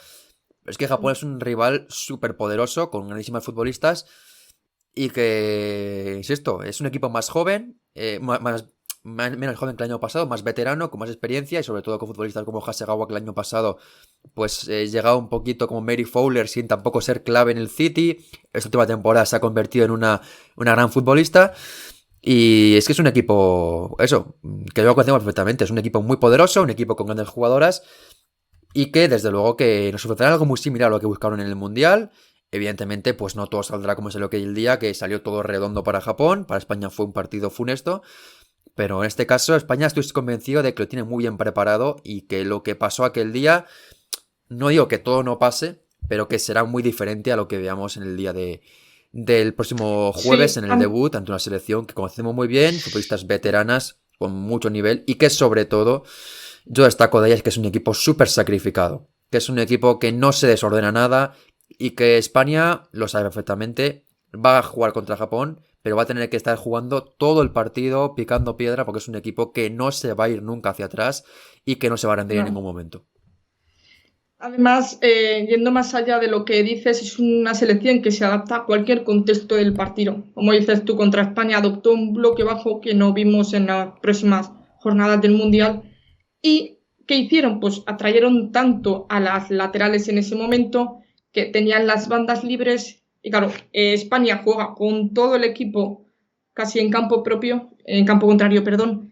Pero es que Japón es un rival súper poderoso, con grandísimas futbolistas, y que, insisto, es un equipo más joven, menos joven que el año pasado, más veterano, con más experiencia, y sobre todo con futbolistas como Hasegawa, que el año pasado pues llegaba un poquito como Mary Fowler sin tampoco ser clave en el City. Esta última temporada se ha convertido en una gran futbolista. Y es que es un equipo, eso, que lo conocemos perfectamente. Es un equipo muy poderoso, un equipo con grandes jugadoras y que desde luego que nos ofrecerá algo muy similar a lo que buscaron en el Mundial. Evidentemente, pues no todo saldrá como salió aquel día, que salió todo redondo para Japón. Para España fue un partido funesto. Pero en este caso, España estoy convencido de que lo tiene muy bien preparado y que lo que pasó aquel día, no digo que todo no pase, pero que será muy diferente a lo que veamos en el día del próximo jueves
Sí,
en el debut ante una selección que conocemos muy bien, futbolistas veteranas con mucho nivel y que sobre todo yo destaco de ellas que es un equipo súper sacrificado, que es un equipo que no se desordena nada y que España lo sabe perfectamente, va a jugar contra Japón, pero va a tener que estar jugando todo el partido picando piedra porque es un equipo que no se va a ir nunca hacia atrás y que no se va a rendir en
no.
ningún momento.
Además, yendo más allá de lo que dices, es una selección que se adapta a cualquier contexto del partido. Como dices tú, contra España adoptó un bloque bajo que no vimos en las próximas jornadas del Mundial. ¿Y qué hicieron? Pues atrayeron tanto a las laterales en ese momento que tenían las bandas libres. Y claro, España juega con todo el equipo casi en campo propio, en campo contrario, perdón,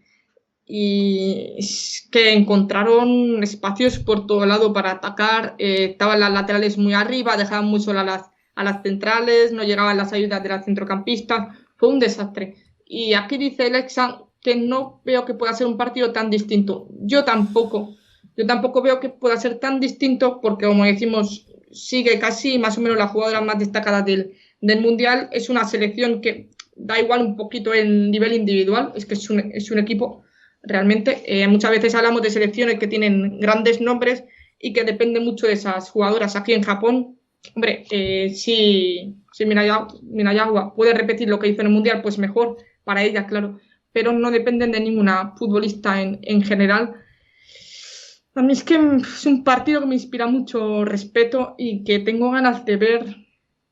y es que encontraron espacios por todo lado para atacar, estaban las laterales muy arriba, dejaban muy solas a las centrales, no llegaban las ayudas de las centrocampistas, fue un desastre. Y aquí dice Alexa que no veo que pueda ser un partido tan distinto. Yo tampoco veo que pueda ser tan distinto porque como decimos, sigue casi más o menos la jugadora más destacada del Mundial, es una selección que da igual un poquito el nivel individual, es que es un equipo. Realmente, muchas veces hablamos de selecciones que tienen grandes nombres y que dependen mucho de esas jugadoras. Aquí en Japón, hombre, si Minayawa puede repetir lo que hizo en el Mundial, pues mejor para ella, claro. Pero no dependen de ninguna futbolista en general. A mí es que es un partido que me inspira mucho respeto y que tengo ganas de ver,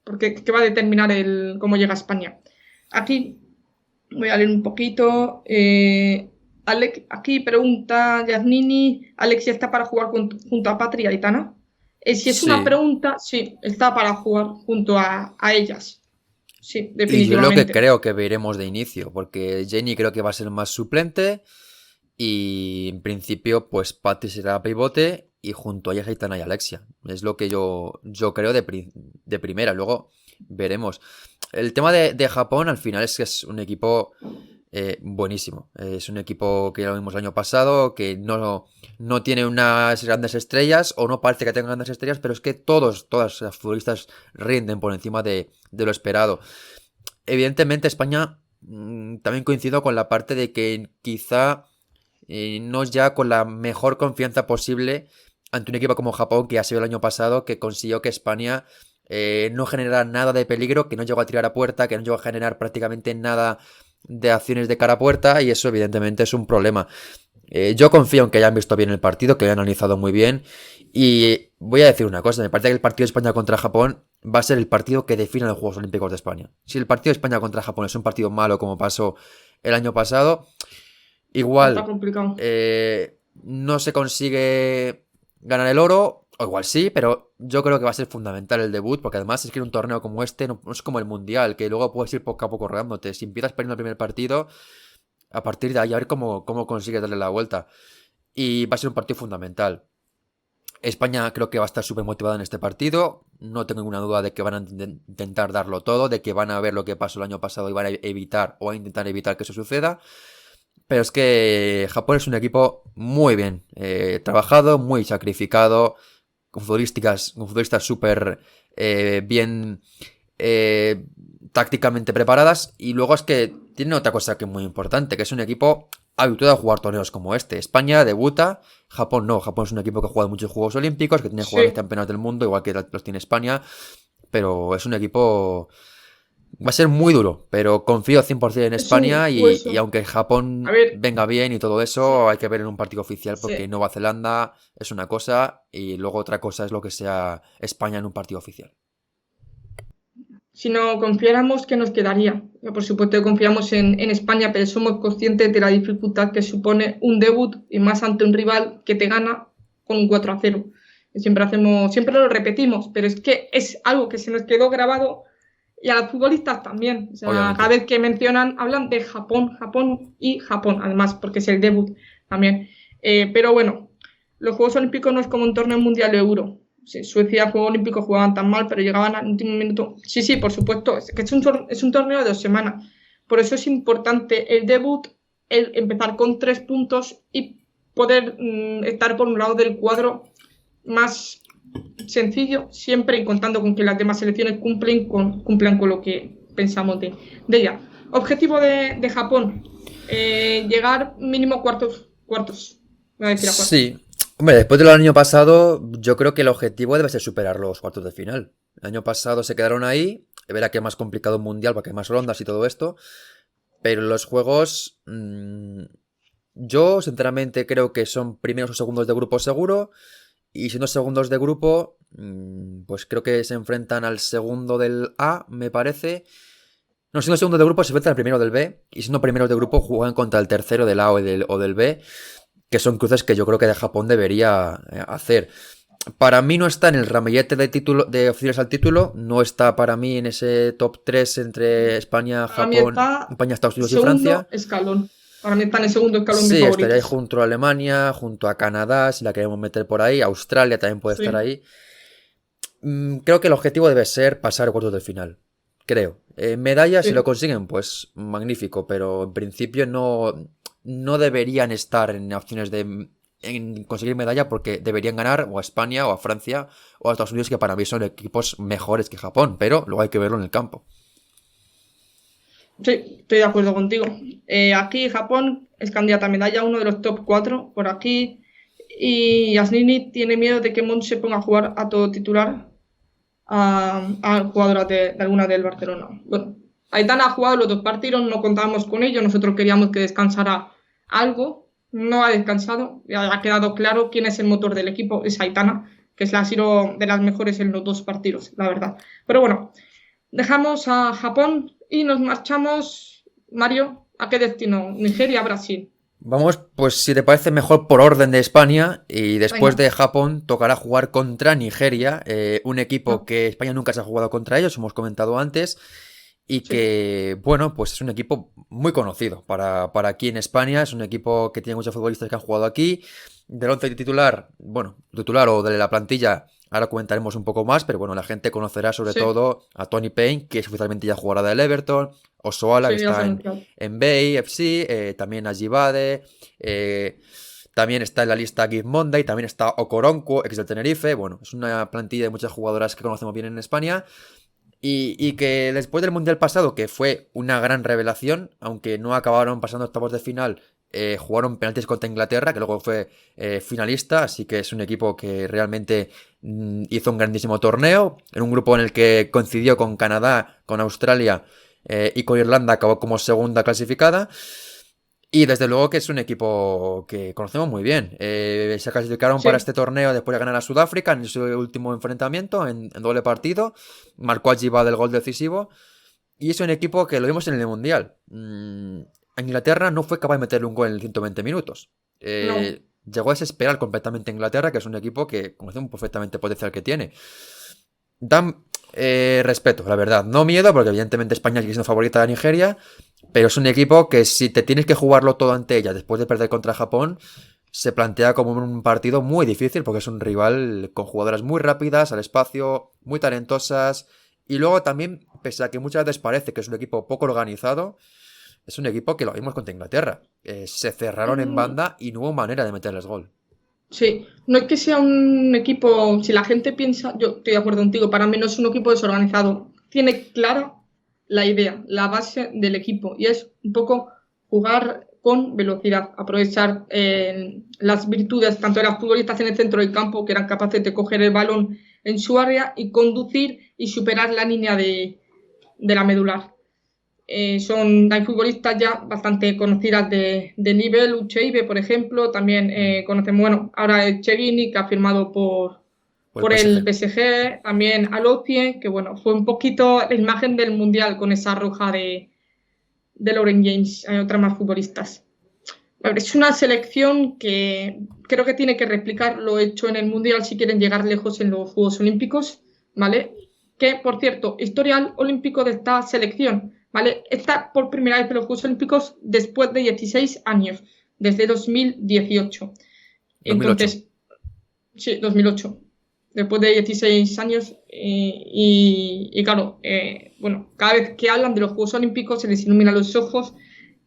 porque que va a determinar cómo llega a España. Aquí voy a leer un poquito. Aquí pregunta Yasnini, ¿Alexia está para jugar junto a Patria y Aitana? Si es una
Sí,
pregunta, sí, está para jugar junto a ellas. Sí,
y yo lo que
definitivamente.
creo que veremos de inicio, porque Jenny creo que va a ser más suplente y en principio pues Patty será pivote y junto a ella Aitana y Alexia. Es lo que yo creo de primera, luego veremos. El tema de Japón al final es que es un equipo buenísimo. Es un equipo que ya lo vimos el año pasado, que no tiene unas grandes estrellas, o no parece que tenga grandes estrellas, pero es que todas las futbolistas rinden por encima de lo esperado. Evidentemente España también coincido con la parte de que quizá no ya con la mejor confianza posible ante un equipo como Japón, que ha sido el año pasado, que consiguió que España no generara nada de peligro, que no llegó a tirar a puerta, que no llegó a generar prácticamente nada de acciones de cara a puerta, y eso evidentemente es un problema. Yo confío en que hayan visto bien el partido, que hayan analizado muy bien, y voy a decir una cosa, me parece que el partido de España contra Japón va a ser el partido que define los Juegos Olímpicos de España. Si el partido de España contra Japón es un partido malo como pasó el año pasado, igual no se consigue ganar el oro, o igual sí, pero yo creo que va a ser fundamental el debut, porque además es que en un torneo como este no es como el Mundial, que luego puedes ir poco a poco regándote. Si empiezas perdiendo el primer partido, a partir de ahí a ver cómo consigues darle la vuelta. Y va a ser un partido fundamental. España creo que va a estar súper motivada en este partido. No tengo ninguna duda de que van a intentar darlo todo, de que van a ver lo que pasó el año pasado y van a evitar o a intentar evitar que eso suceda. Pero es que Japón es un equipo muy bien trabajado, muy sacrificado, con futbolistas súper bien tácticamente preparadas. Y luego es que tiene otra cosa que es muy importante, que es un equipo habituado a jugar torneos como este. España debuta, Japón no. Japón es un equipo que ha jugado muchos Juegos Olímpicos, que tiene jugadores campeonatos del mundo, igual que los tiene España. Pero es un equipo... Va a ser muy duro, pero confío 100% en España y aunque Japón venga bien y todo eso, hay que ver en un partido oficial porque Nueva Zelanda es una cosa y luego otra cosa es lo que sea España en un partido oficial.
Si no confiáramos, ¿qué nos quedaría? Por supuesto que confiamos en España, pero somos conscientes de la dificultad que supone un debut y más ante un rival que te gana con un 4-0. Siempre lo repetimos, pero es que es algo que se nos quedó grabado y a los futbolistas también. O sea, cada vez que mencionan, hablan de Japón, Japón y Japón, además, porque es el debut también. Pero bueno, los Juegos Olímpicos no es como un torneo mundial de Euro. Suecia, Juegos Olímpicos jugaban tan mal, pero llegaban al último minuto. Sí, por supuesto, es que es un torneo de 2 semanas. Por eso es importante el debut, el empezar con 3 puntos y poder estar por un lado del cuadro más sencillo, siempre y contando con que las demás selecciones cumplan con lo que pensamos de ella. Objetivo de Japón, llegar mínimo cuartos. Voy a decir a cuartos.
Sí. Hombre, después del año pasado, yo creo que el objetivo debe ser superar los cuartos de final. El año pasado se quedaron ahí, verá que es más complicado un mundial porque hay más rondas y todo esto, pero los juegos, yo sinceramente creo que son primeros o segundos de grupo seguro, y siendo segundos de grupo, pues creo que se enfrentan al segundo del A, me parece. No, siendo segundos de grupo se enfrentan al primero del B, y siendo primeros de grupo juegan contra el tercero del A o del B, que son cruces que yo creo que de Japón debería hacer. Para mí no está en el ramillete de oficiales al título, no está para mí en ese top 3 entre España, Japón, España, Estados Unidos y Francia.
Escalón. Para mí está en el segundo escalón de
favoritos. Sí, estaría ahí junto a Alemania, junto a Canadá, si la queremos meter por ahí, Australia también puede estar ahí. Creo que el objetivo debe ser pasar a cuartos de final, creo. Medallas, si lo consiguen, pues magnífico, pero en principio no deberían estar en opciones en conseguir medalla porque deberían ganar o a España o a Francia o a Estados Unidos, que para mí son equipos mejores que Japón, pero luego hay que verlo en el campo.
Sí, estoy de acuerdo contigo. Aquí Japón es candidata a medalla, uno de los top 4 por aquí, y Yasnini tiene miedo de que Mont se ponga a jugar a todo titular a jugadoras de alguna del Barcelona. Bueno, Aitana ha jugado los 2 partidos, no contábamos con ello, nosotros queríamos que descansara algo, no ha descansado, ya ha quedado claro quién es el motor del equipo, es Aitana, que ha sido de las mejores en los 2 partidos, la verdad. Pero bueno, dejamos a Japón y nos marchamos, Mario, ¿a qué destino? Nigeria, Brasil.
Vamos, pues si te parece mejor por orden de España, y después de Japón tocará jugar contra Nigeria, un equipo que España nunca se ha jugado contra ellos, hemos comentado antes, y que, bueno, pues es un equipo muy conocido para aquí en España, es un equipo que tiene muchos futbolistas que han jugado aquí. Del 11 titular, bueno, titular o de la plantilla, ahora comentaremos un poco más, pero bueno, la gente conocerá sobre todo a Tony Payne, que es oficialmente ya jugadora del Everton, Osoala, que está en Bay FC, también a Jibade, también está en la lista Give Monday, también está Okoronko, ex del Tenerife. Bueno, es una plantilla de muchas jugadoras que conocemos bien en España. Y que después del Mundial pasado, que fue una gran revelación, aunque no acabaron pasando octavos de final, jugaron penaltis contra Inglaterra, que luego fue finalista, así que es un equipo que realmente hizo un grandísimo torneo, en un grupo en el que coincidió con Canadá, con Australia y con Irlanda, acabó como segunda clasificada. Y desde luego que es un equipo que conocemos muy bien. Se clasificaron para
Sí,
este torneo después de ganar a Sudáfrica en su último enfrentamiento en doble partido. Marcó a Giva del gol decisivo. Y es un equipo que lo vimos en el Mundial. Inglaterra no fue capaz de meterle un gol en 120 minutos.
no.
Llegó a desesperar completamente a Inglaterra, que es un equipo que conocemos perfectamente el potencial que tiene. Dan respeto, la verdad. No miedo, porque evidentemente España sigue siendo favorita de Nigeria. Pero es un equipo que si te tienes que jugarlo todo ante ella después de perder contra Japón, se plantea como un partido muy difícil porque es un rival con jugadoras muy rápidas al espacio, muy talentosas. Y luego también, pese a que muchas veces parece que es un equipo poco organizado, es un equipo que lo vimos contra Inglaterra. Se cerraron en
Mm,
banda y no hubo manera de meterles gol.
sí, no es que sea un equipo, si la gente piensa, yo estoy de acuerdo contigo, para mí no es un equipo desorganizado. Tiene clara la idea, la base del equipo, y es un poco jugar con velocidad, aprovechar las virtudes tanto de las futbolistas en el centro del campo, que eran capaces de coger el balón en su área y conducir y superar la línea de la medular. Hay futbolistas ya bastante conocidas de nivel, Ucheibe, por ejemplo, también
Mm.
conocemos, bueno, ahora el Chevini, que ha firmado
O el
por el
PSG.
PSG, también Alozie, que bueno, fue un poquito la imagen del Mundial con esa roja de Lauren James, hay otras más futbolistas. A ver, es una selección que creo que tiene que replicar lo hecho en el Mundial si quieren llegar lejos en los Juegos Olímpicos, ¿vale? Que, por cierto, historial olímpico de esta selección, ¿vale? Está por primera vez en los Juegos Olímpicos después de 16 años, desde 2018.
2008.
Entonces, sí, 2008, después de 16 años. Y claro, bueno, cada vez que hablan de los Juegos Olímpicos se les ilumina los ojos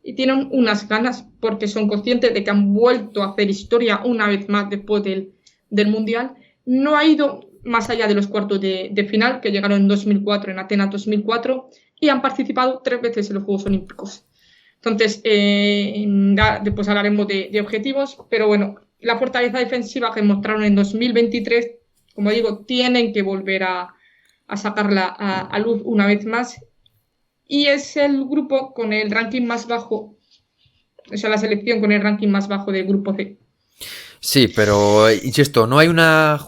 y tienen unas ganas porque son conscientes de que han vuelto a hacer historia una vez más después del Mundial. No ha ido más allá de los cuartos de final, que llegaron en 2004, en Atenas 2004, y han participado 3 veces en los Juegos Olímpicos. Entonces, después hablaremos de objetivos, pero bueno, la fortaleza defensiva que mostraron en 2023, como digo, tienen que volver a sacarla a luz una vez más. Y es el grupo con el ranking más bajo, o sea, la selección con el ranking más bajo del grupo C.
Sí, pero insisto, no hay una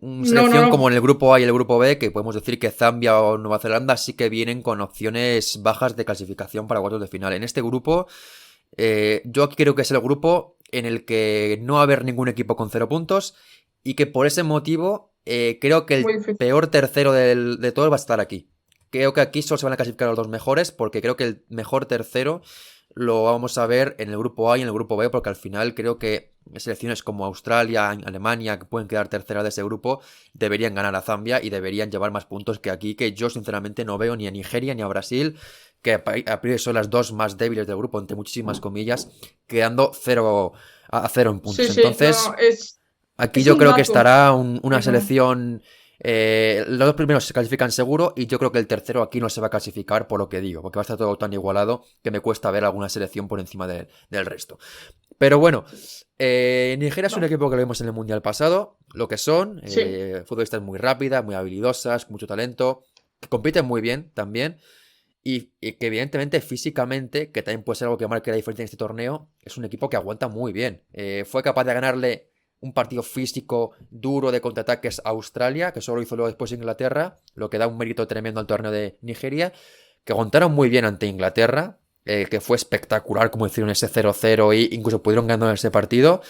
No, no,
selección como en
no.
el grupo A y el grupo B, que podemos decir que Zambia o Nueva Zelanda sí que vienen con opciones bajas de clasificación para cuartos de final. En este grupo, yo aquí creo que es el grupo en el que no va a haber ningún equipo con 0 puntos y que por ese motivo creo que
Muy
el
difícil.
peor tercero de todos va a estar aquí. Creo que aquí solo se van a clasificar los dos mejores porque creo que el mejor tercero lo vamos a ver en el grupo A y en el grupo B porque al final creo que selecciones como Australia, Alemania, que pueden quedar terceras de ese grupo, deberían ganar a Zambia y deberían llevar más puntos que aquí, que yo sinceramente no veo ni a Nigeria ni a Brasil, que a priori son las dos más débiles del grupo, entre muchísimas comillas, quedando 0 en
Sí,
puntos.
sí, no,
Entonces,
es,
aquí
es
yo
un
creo que
dato,
estará una
pero
selección. Los dos primeros se clasifican seguro y yo creo que el tercero aquí no se va a clasificar por lo que digo, porque va a estar todo tan igualado que me cuesta ver alguna selección por encima del resto. Pero bueno, Nigeria es un
no,
equipo que lo vimos en el Mundial pasado, lo que son,
sí,
futbolistas muy rápidas, muy habilidosas, con mucho talento, que compiten muy bien también. Y que evidentemente físicamente, que también puede ser algo que marque la diferencia en este torneo, es un equipo que aguanta muy bien. Fue capaz de ganarle un partido físico duro de contraataques a Australia, que solo hizo luego después Inglaterra, lo que da un mérito tremendo al torneo de Nigeria, que aguantaron muy bien ante Inglaterra, que fue espectacular como hicieron ese 0-0 e incluso pudieron ganar ese partido.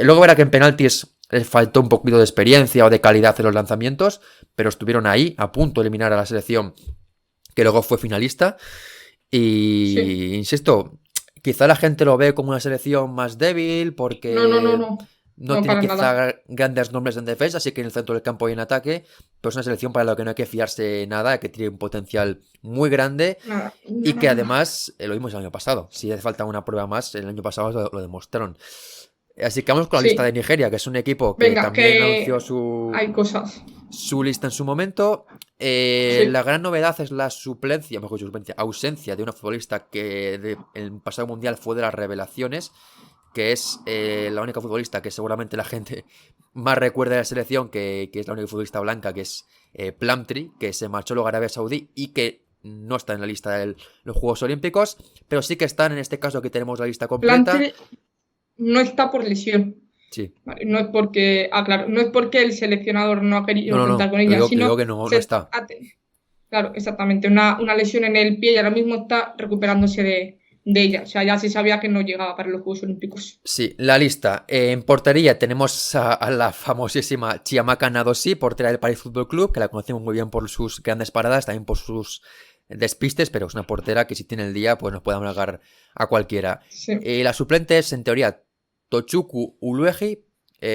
Luego verá que en penaltis les faltó un poquito de experiencia o de calidad en los lanzamientos, pero estuvieron ahí a punto de eliminar a la selección que luego fue finalista.
sí,
Y insisto, quizá la gente lo ve como una selección más débil
no, no, no,
porque
no,
no
no
tiene
para nada,
quizá grandes nombres en defensa, así que en el centro del campo y en ataque, pero es una selección para la que no hay que fiarse nada, que tiene un potencial muy grande
nada,
y
nada,
que
nada.
además lo vimos el año pasado. Si hace falta una prueba más, el año pasado lo demostraron. Así que vamos con la lista de
Sí,
Nigeria, que es un equipo que
venga,
también anunció
que
su,
hay cosas,
su lista en su momento. La
sí,
gran novedad es la suplencia, mejor dicho, suplencia, ausencia de una futbolista que en el pasado mundial fue de las revelaciones, que es la única futbolista que seguramente la gente más recuerda de la selección, que es la única futbolista blanca, que es Plumtree, que se marchó luego a Arabia Saudí y que no está en la lista de los Juegos Olímpicos, pero sí que están, en este caso aquí tenemos la lista completa.
Planche no está por lesión.
Sí.
Vale, no es porque, claro, no es porque el seleccionador no ha querido contar con ella,
digo,
sino
digo que no está.
Claro, exactamente, una lesión en el pie y ahora mismo está recuperándose de ella. O sea, ya se sabía que no llegaba para los Juegos Olímpicos.
Sí, la lista. En portería tenemos a la famosísima Chiamaka Nadosi, portera del Paris Football Club, que la conocemos muy bien por sus grandes paradas, también por sus despistes, pero es una portera que si tiene el día, pues nos puede amargar a cualquiera.
Sí.
La suplente es, en teoría, Tochuku Uluegi,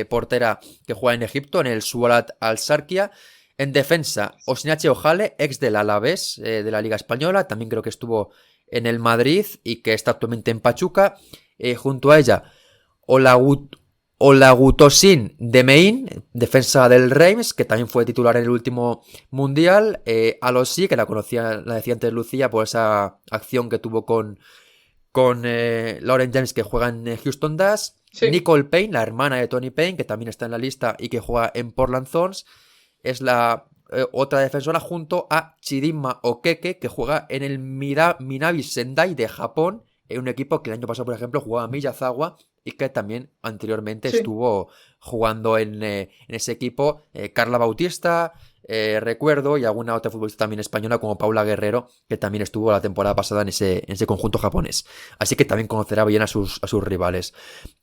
portera que juega en Egipto, en el Sualat Al-Sarkia. En defensa, Osinache Ojale, ex del Alavés, de la Liga Española, también creo que estuvo en el Madrid y que está actualmente en Pachuca. Junto a ella, Olagutosin Demein, defensa del Reims, que también fue titular en el último mundial. Alossi, que la decía antes Lucía, por esa acción que tuvo con Lauren James, que juega en Houston Dash. Sí. Nicole Payne, la hermana de Tony Payne, que también está en la lista y que juega en Portland Thorns. Es la otra defensora junto a Chidinma Okeke, que juega en el Minabi Sendai de Japón, en un equipo que el año pasado, por ejemplo, jugaba Miyazawa y que también anteriormente estuvo jugando en ese equipo Carla Bautista, recuerdo, y alguna otra futbolista también española como Paula Guerrero, que también estuvo la temporada pasada en ese conjunto japonés. Así que también conocerá bien a sus rivales.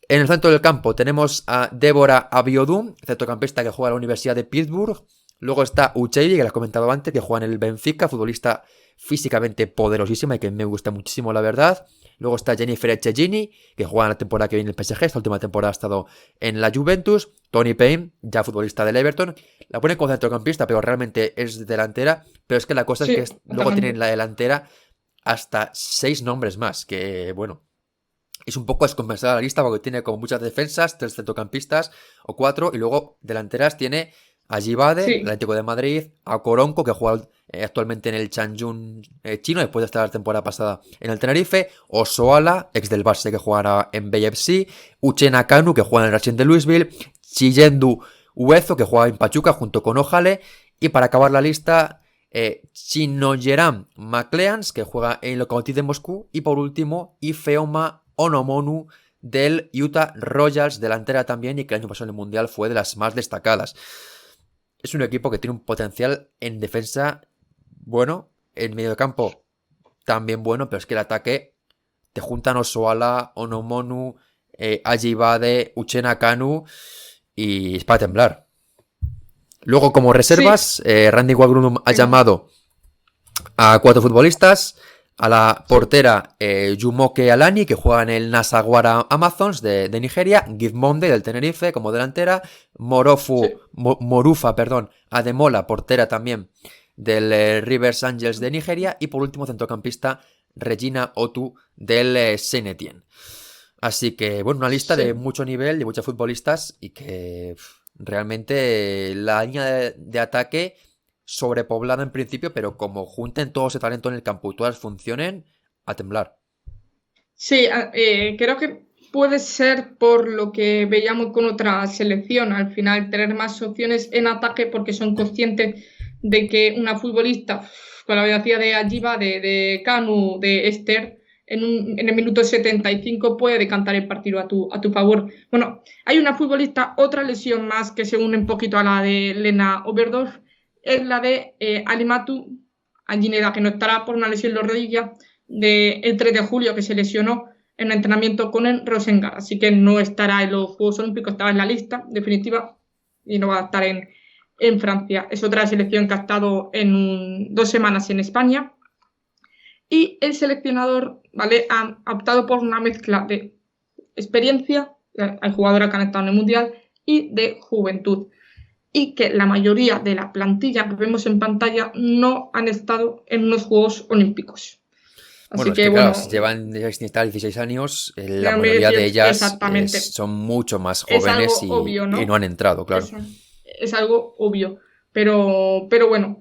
En el centro del campo tenemos a Débora Abiodun, centrocampista que juega en la Universidad de Pittsburgh. Luego está Ucheiri, que lo he comentado antes, que juega en el Benfica, futbolista físicamente poderosísima y que me gusta muchísimo, la verdad. Luego está Jennifer Echegini, que juega en la temporada que viene en el PSG. Esta última temporada ha estado en la Juventus. Tony Payne, ya futbolista del Everton. La ponen como centrocampista, pero realmente es delantera. Pero es que la cosa es que luego tienen en la delantera hasta 6 nombres más. Que, bueno, es un poco descompensada la lista porque tiene como muchas defensas, 3 centrocampistas o 4. Y luego delanteras tiene a Jibade, el Atlético de Madrid, a Koronko, que juega actualmente en el Changchun chino, después de estar la temporada pasada en el Tenerife, Osoala, ex del Barça, que jugará en BFC, Uchenna Kanu, que juega en el Racing de Louisville, Chiyendu Uezo, que juega en Pachuca junto con Ojale, y para acabar la lista, Chinoyeram McLeans, que juega en Lokomotiv de Moscú, y por último, Ifeoma Onomonu, del Utah Royals, delantera también, y que el año pasado en el Mundial fue de las más destacadas. Es un equipo que tiene un potencial en defensa bueno, en medio de campo también bueno, pero es que el ataque te juntan Osoala, Onomonu, Ajibade, Uchenna Kanu y es para temblar. Luego, como reservas, Randy Wagrunum ha llamado a 4 futbolistas. A la portera Jumoke Alani, que juega en el Nasagwara Amazons de Nigeria. Gizmonde del Tenerife como delantera. Morufa Ademola, portera también del Rivers Angels de Nigeria. Y por último, centrocampista Regina Otu del Saint Etienne. Así que, bueno, una lista de mucho nivel, de muchos futbolistas y que realmente la línea de ataque sobrepoblada en principio, pero como junten todo ese talento en el campo y todas funcionen, a temblar.
Sí, creo que puede ser por lo que veíamos con otra selección, al final tener más opciones en ataque porque son conscientes de que una futbolista, con la velocidad de Ajiba, de Kanu, de Esther, en el minuto 75 puede decantar el partido a tu favor. Bueno, hay una futbolista, otra lesión más que se une un poquito a la de Lena Oberdorf, es la de Alimatu Agineda, que no estará por una lesión en la rodilla el 3 de julio, que se lesionó en un entrenamiento con el Rosengard. Así que no estará en los Juegos Olímpicos, estaba en la lista definitiva y no va a estar en Francia. Es otra selección que ha estado 2 semanas en España. Y el seleccionador, ¿vale?, ha optado por una mezcla de experiencia, hay jugadoras que han estado en el Mundial, y de juventud. Y que la mayoría de la plantilla que vemos en pantalla no han estado en unos Juegos Olímpicos. Así
que claro, llevan 16 años, la mayoría de ellas son mucho más jóvenes obvio, ¿no? Y no han entrado, claro.
Es algo obvio, pero bueno,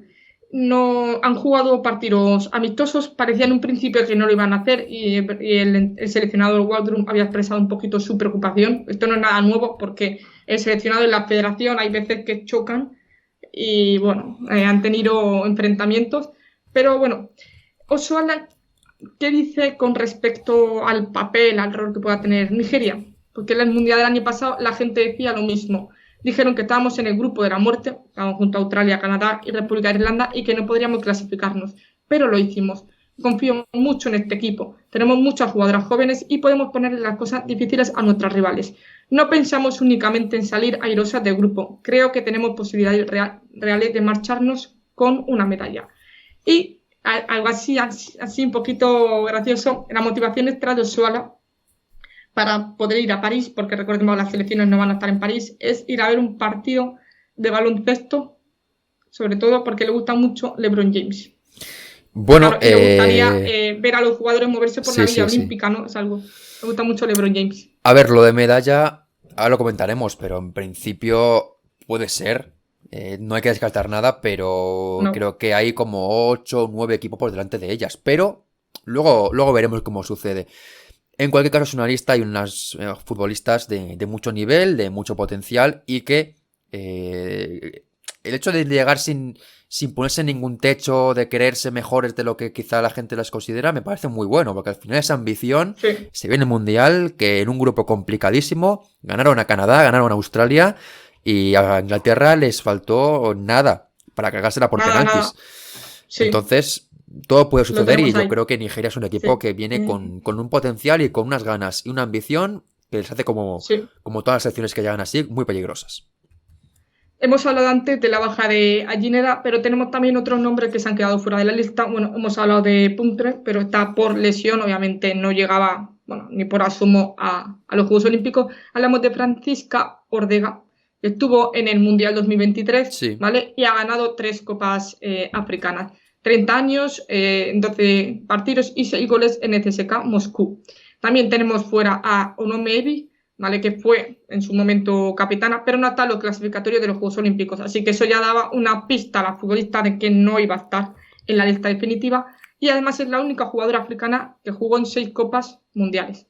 no han jugado partidos amistosos, parecía en un principio que no lo iban a hacer y el seleccionador Waldrum había expresado un poquito su preocupación. Esto no es nada nuevo porque el seleccionado y la federación hay veces que chocan y bueno, han tenido enfrentamientos, pero bueno, Osoala, ¿qué dice con respecto al papel, al rol que pueda tener Nigeria? Porque en el Mundial del año pasado la gente decía lo mismo. Dijeron que estábamos en el grupo de la muerte, estábamos junto a Australia, Canadá y República de Irlanda y que no podríamos clasificarnos, pero lo hicimos. Confío mucho en este equipo. Tenemos muchas jugadoras jóvenes y podemos ponerle las cosas difíciles a nuestras rivales. No pensamos únicamente en salir airosas del grupo. Creo que tenemos posibilidades reales de marcharnos con una medalla. Y algo así un poquito gracioso, la motivación extra de Osoala para poder ir a París, porque recordemos las selecciones no van a estar en París, es ir a ver un partido de baloncesto, sobre todo porque le gusta mucho LeBron James.
Bueno,
claro, y le gustaría ver a los jugadores moverse por la
sí,
vía
sí.
olímpica, ¿no? Es algo. Le gusta mucho LeBron James.
A ver, lo de medalla, ahora lo comentaremos, pero en principio puede ser. No hay que descartar nada, pero
No.
creo que hay como 8 o 9 equipos por delante de ellas. Pero luego veremos cómo sucede. En cualquier caso, es una lista, hay unas futbolistas de mucho nivel, de mucho potencial y que el hecho de llegar sin ponerse ningún techo, de quererse mejores de lo que quizá la gente las considera, me parece muy bueno, porque al final esa ambición
Sí.
se ve en el Mundial, que en un grupo complicadísimo, ganaron a Canadá, ganaron a Australia y a Inglaterra les faltó nada para cargársela por
Nada.
penaltis.
Sí.
Entonces, todo puede suceder y yo
ahí.
creo que Nigeria es un equipo
Sí.
que viene con un potencial y con unas ganas y una ambición que les hace como todas las selecciones que llegan así, muy peligrosas.
Hemos hablado antes de la baja de Aguilera, pero tenemos también otros nombres que se han quedado fuera de la lista. Bueno, hemos hablado de Puntre, pero está por lesión, obviamente no llegaba, ni por asomo a los Juegos Olímpicos. Hablamos de Francisca Ordega, que estuvo en el Mundial 2023,
sí.
¿vale? Y ha ganado 3 copas africanas. 30 años, 12 partidos y 6 goles en el CSKA Moscú. También tenemos fuera a Onome Ebi, ¿vale? Que fue en su momento capitana, pero no está en los clasificatorios de los Juegos Olímpicos. Así que eso ya daba una pista a la futbolista de que no iba a estar en la lista definitiva. Y además es la única jugadora africana que jugó en 6 copas mundiales.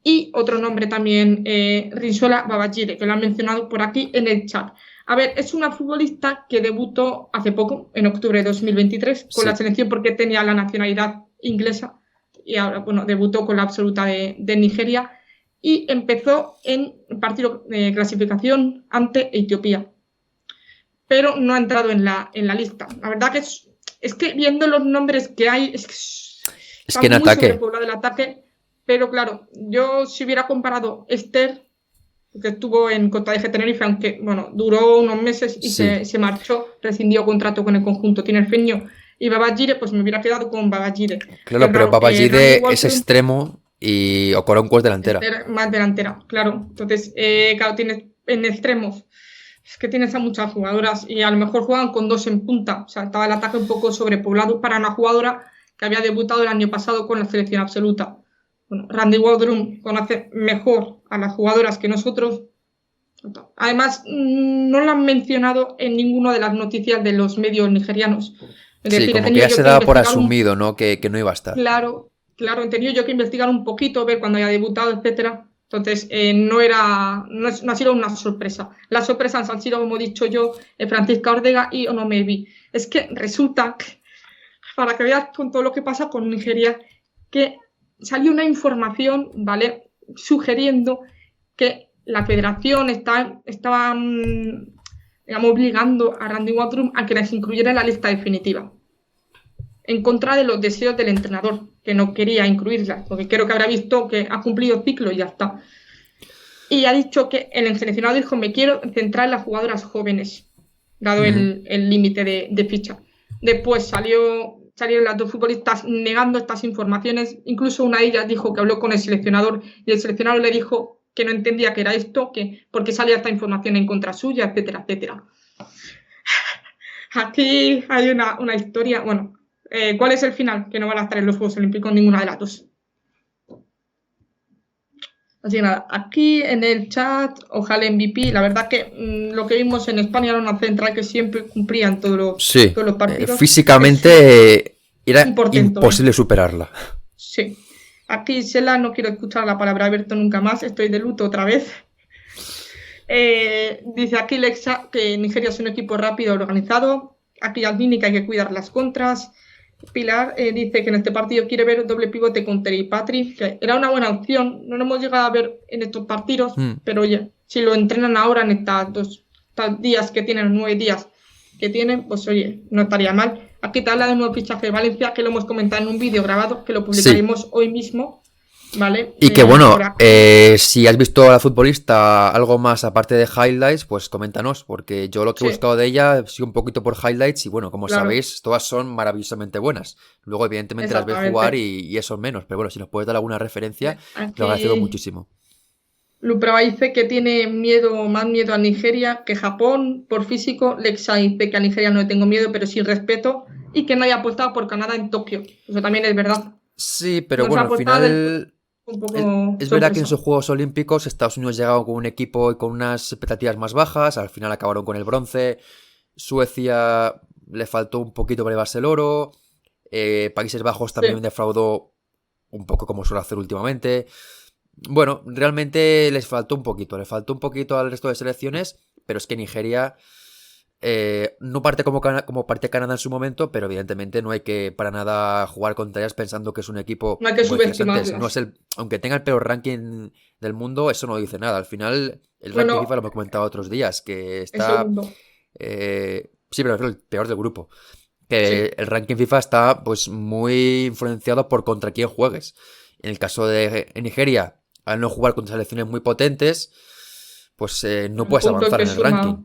Y otro nombre también, Rinsola Babajide, que lo han mencionado por aquí en el chat. A ver, es una futbolista que debutó hace poco, en octubre de 2023, con la selección porque tenía la nacionalidad inglesa y ahora, debutó con la absoluta de Nigeria y empezó en el partido de clasificación ante Etiopía, pero no ha entrado en la lista. La verdad que es que viendo los nombres que hay, es que en ataque sobrepoblado el ataque, pero claro, yo si hubiera comparado Esther, que estuvo en Costa de Tenerife, aunque duró unos meses y se marchó, rescindió contrato con el conjunto tinerfeño, y Babajide, pues me hubiera quedado con Babajide.
Claro, pero Babajide es extremo y Okoronkwo es delantera.
Más delantera, claro. Entonces, claro, tienes en extremos, es que tienes a muchas jugadoras y a lo mejor juegan con 2 en punta. O sea, estaba el ataque un poco sobrepoblado para una jugadora que había debutado el año pasado con la selección absoluta. Bueno, Randy Waldrum conoce mejor a las jugadoras que nosotros. Además, no lo han mencionado en ninguna de las noticias de los medios nigerianos.
Es decir, como que ya se daba por asumido, ¿no? Que no iba a estar.
Claro, he tenido yo que investigar un poquito, ver cuándo haya debutado, etcétera. Entonces, no ha sido una sorpresa. Las sorpresas han sido, como he dicho yo, Francisca Ordega y Onome Ebi. Es que resulta, para que veas con todo lo que pasa con Nigeria, que salió una información, ¿vale?, sugiriendo que la federación estaba obligando a Randy Waldrum a que las incluyera en la lista definitiva, en contra de los deseos del entrenador, que no quería incluirlas, porque creo que habrá visto que ha cumplido ciclo y ya está. Y ha dicho que el seleccionado dijo, me quiero centrar en las jugadoras jóvenes, dado el límite de ficha. Después salieron las 2 futbolistas negando estas informaciones. Incluso una de ellas dijo que habló con el seleccionador y el seleccionador le dijo que no entendía qué era esto, que por qué salía esta información en contra suya, etcétera, etcétera. Aquí hay una historia. Bueno, ¿cuál es el final? Que no van a estar en los Juegos Olímpicos ninguna de las 2. Así que nada, aquí en el chat, ojalá MVP. La verdad que lo que vimos en España era una central que siempre cumplía en todos los partidos.
Físicamente era imposible superarla.
Sí. Aquí Sela, no quiero escuchar la palabra Alberto nunca más, estoy de luto otra vez. Dice aquí Lexa que Nigeria es un equipo rápido y organizado. Aquí Aldini que hay que cuidar las contras. Pilar dice que en este partido quiere ver doble pivote con Terry Patrick, que era una buena opción. No lo hemos llegado a ver en estos partidos,
Mm.
pero oye, si lo entrenan ahora en estos días que tienen, 9 días que tienen, pues oye, no estaría mal. Aquí te habla de un nuevo fichaje de Valencia, que lo hemos comentado en un vídeo grabado, que lo
Sí.
publicaremos hoy mismo, ¿vale?
Y que
Por
bueno,
aquí.
si has visto a la futbolista algo más aparte de highlights, pues coméntanos, porque yo lo que he
Sí,
buscado de ella sido un poquito por highlights y bueno, como
claro,
sabéis, todas son maravillosamente buenas. Luego, evidentemente, las ves jugar
exactamente.
y eso menos, pero bueno, si nos puedes dar alguna referencia, lo agradecido
Aquí
muchísimo.
Luprava dice que tiene miedo, más miedo a Nigeria que Japón por físico. Lexa dice que a Nigeria no le tengo miedo, pero sí respeto. Y que no haya apostado por Canadá en Tokio. Eso también es verdad.
Sí, pero
No se ha
bueno, al
apostado
final
un poco
es verdad que en
sorpresa.
esos Juegos Olímpicos Estados Unidos llegaron con un equipo y con unas expectativas más bajas, al final acabaron con el bronce. Suecia le faltó un poquito para llevarse el oro. Países Bajos también
Sí,
defraudó un poco como suele hacer últimamente. Bueno, realmente les faltó un poquito al resto de selecciones, pero es que Nigeria no parte como parte Canadá en su momento, pero evidentemente no hay que para nada jugar contra ellas pensando que es un equipo,
no hay que
como decías antes, no es
subestimarlas.
aunque tenga el peor ranking del mundo, eso no dice nada. Al final, el
No,
ranking FIFA
no,
lo hemos comentado otros días, que
es
está,
segundo.
sí, pero el peor del grupo.
Sí,
Que el ranking FIFA está pues muy influenciado por contra quién juegues. En el caso de Nigeria, al no jugar contra selecciones muy potentes, pues no
un
puedes
punto
avanzar
que
en el ranking.
suma.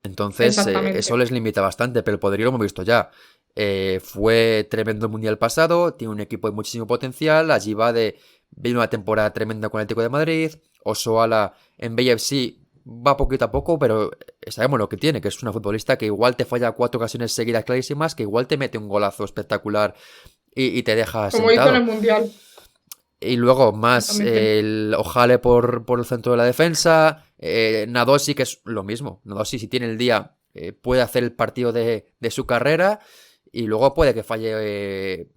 Entonces, eso
Exactamente.
les limita bastante, pero el poderío lo hemos visto ya. Fue tremendo el mundial pasado, tiene un equipo de muchísimo potencial, allí viene una temporada tremenda con el Atlético de Madrid, Osoala en BFC va poquito a poco, pero sabemos lo que tiene, que es una futbolista que igual te falla 4 ocasiones seguidas clarísimas, que igual te mete un golazo espectacular y te deja
Como hizo en
sentado.
el Mundial.
Y luego más
Exactamente.
el Ojale por el centro de la defensa. Nadosi, que es lo mismo. Nadosi, si tiene el día, puede hacer el partido de su carrera. Y luego puede que falle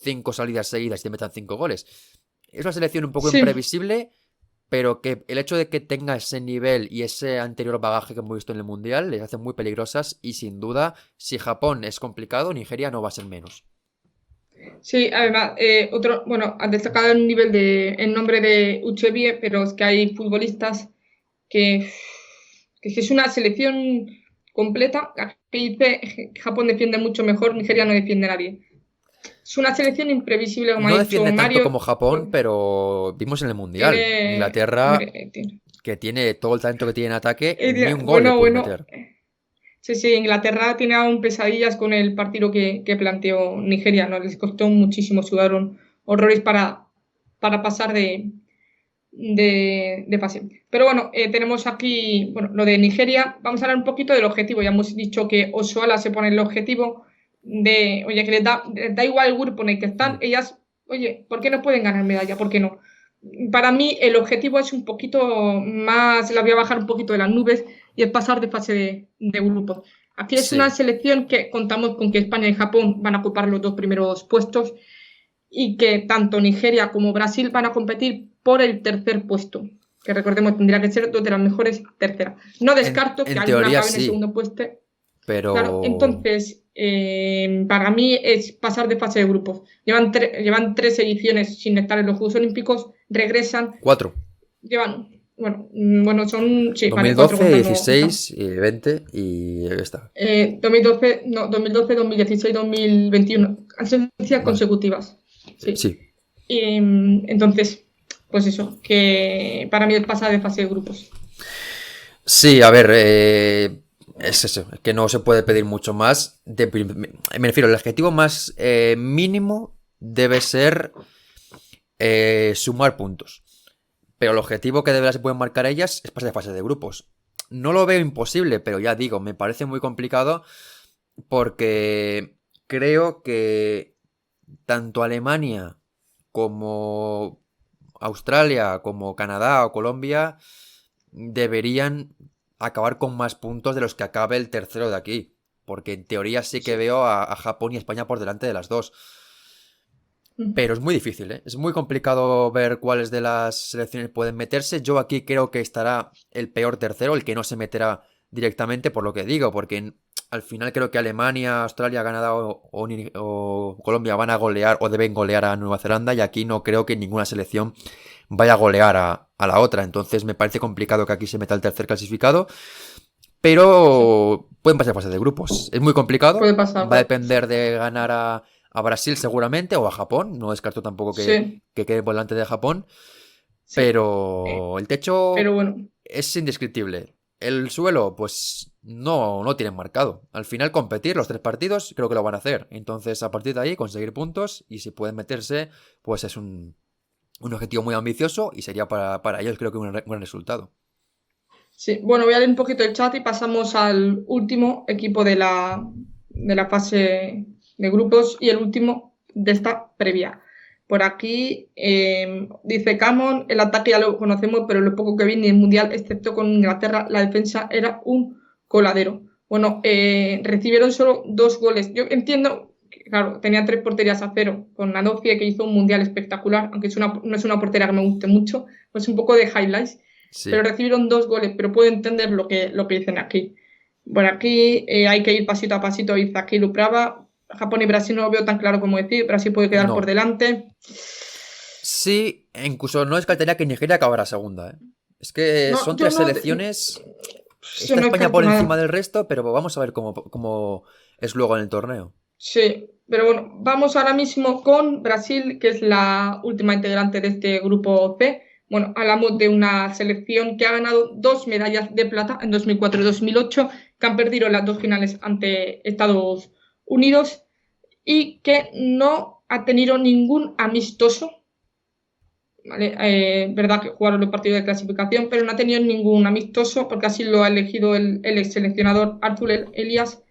5 salidas seguidas y te metan 5 goles. Es una selección un poco
Sí.
imprevisible, pero que el hecho de que tenga ese nivel y ese anterior bagaje que hemos visto en el Mundial les hace muy peligrosas. Y sin duda, si Japón es complicado, Nigeria no va a ser menos.
Sí, además, bueno, has destacado el nombre de Uchebie, pero es que hay futbolistas que, que es una selección completa. Aquí dice que Japón defiende mucho mejor, Nigeria no defiende a nadie. Es una selección imprevisible, como ha
No
dicho
defiende tanto como
Mario.
Japón, pero vimos en el Mundial.
Tiene,
Inglaterra,
hombre,
que tiene todo el talento que tiene en ataque, ni un gol le
bueno,
pudo
bueno.
meter.
Sí, sí, Inglaterra tiene aún pesadillas con el partido que planteó Nigeria, ¿no? Les costó muchísimo, sudaron horrores para pasar de fase. Pero bueno, tenemos aquí, bueno, lo de Nigeria. Vamos a hablar un poquito del objetivo. Ya hemos dicho que Osoala se pone el objetivo de, oye, que les da igual el grupo en el que están.
Mm.
Ellas, oye, ¿por qué no pueden ganar medalla? ¿Por qué no? Para mí el objetivo es un poquito más, la voy a bajar un poquito de las nubes y es pasar de fase de grupos. Aquí es una
Sí.
selección que contamos con que España y Japón van a ocupar los 2 primeros puestos y que tanto Nigeria como Brasil van a competir por el tercer puesto, que recordemos tendría que ser dos de las mejores terceras. No descarto que
En
alguna
teoría
acabe en el
sí,
segundo puesto. Claro,
pero...
entonces para mí es pasar de fase de grupos. Llevan 3 ediciones sin estar en los Juegos Olímpicos, regresan,
4.
bueno, bueno, son, sí, vale, 4
2012,
contando.
16, y 20 y ahí está.
2012, no, 2012, 2016, 2021, ausencias
Vale.
consecutivas. Sí.
Sí.
Y, entonces, pues eso, que para mí es pasar de fase de grupos.
Sí, a ver, es eso, que no se puede pedir mucho más. Me refiero, el objetivo más mínimo debe ser sumar puntos. Pero el objetivo que de verdad se pueden marcar ellas es pasar de fase de grupos. No lo veo imposible, pero ya digo, me parece muy complicado porque creo que tanto Alemania como Australia, como Canadá o Colombia deberían acabar con más puntos de los que acabe el tercero de aquí. Porque en teoría sí que
Sí.
veo a Japón y España por delante de las dos. Pero es muy difícil, ¿eh? Es muy complicado ver cuáles de las selecciones pueden meterse. Yo aquí creo que estará el peor tercero, el que no se meterá directamente, por lo que digo, porque al final creo que Alemania, Australia, Canadá o Colombia van a golear o deben golear a Nueva Zelanda, y aquí no creo que ninguna selección vaya a golear a la otra. Entonces me parece complicado que aquí se meta el tercer clasificado.
Sí,
Pero pueden pasar fase de grupos. Es muy complicado.
puede pasar,
Va a
claro.
depender de ganar a Brasil seguramente o a Japón. No descarto tampoco
Sí,
que quede por delante de Japón.
sí.
Pero el
Pero
techo
bueno,
es indescriptible. El suelo, pues no tienen marcado. Al final competir los 3 partidos creo que lo van a hacer. Entonces a partir de ahí conseguir puntos, y si pueden meterse, pues es un objetivo muy ambicioso y sería para ellos creo que un buen resultado.
sí. Bueno, voy a leer un poquito el chat y pasamos al último equipo de la fase de grupos y el último de esta previa. Por aquí dice Camon, el ataque ya lo conocemos, pero lo poco que vi ni el Mundial, excepto con Inglaterra, la defensa era un coladero. Bueno, recibieron solo 2 goles. Yo entiendo que, claro, tenía 3 porterías a 0 con Nadofie, que hizo un Mundial espectacular, aunque no es una portería que me guste mucho, pues un poco de highlights, pero
Sí.
recibieron 2 goles, pero puedo entender lo que dicen aquí. Bueno, aquí hay que ir pasito a pasito, dice aquí Luprava. Japón y Brasil no lo veo tan claro como decir, Brasil puede quedar por
No.
delante.
Sí, e incluso no descartaría que Nigeria acabara segunda, ¿eh? Es que
No,
son
yo
tres
no,
selecciones.
yo
Está
no
España
descarto
por encima
nada.
del resto, pero vamos a ver cómo es luego en el torneo.
Sí, pero bueno, vamos ahora mismo con Brasil, que es la última integrante de este grupo C. Bueno, hablamos de una selección que ha ganado 2 medallas de plata en 2004 y 2008, que han perdido las 2 finales ante Estados Unidos y que no ha tenido ningún amistoso, ¿vale? Verdad que jugaron los partidos de clasificación, pero no ha tenido ningún amistoso porque así lo ha elegido el ex seleccionador Arthur Elias.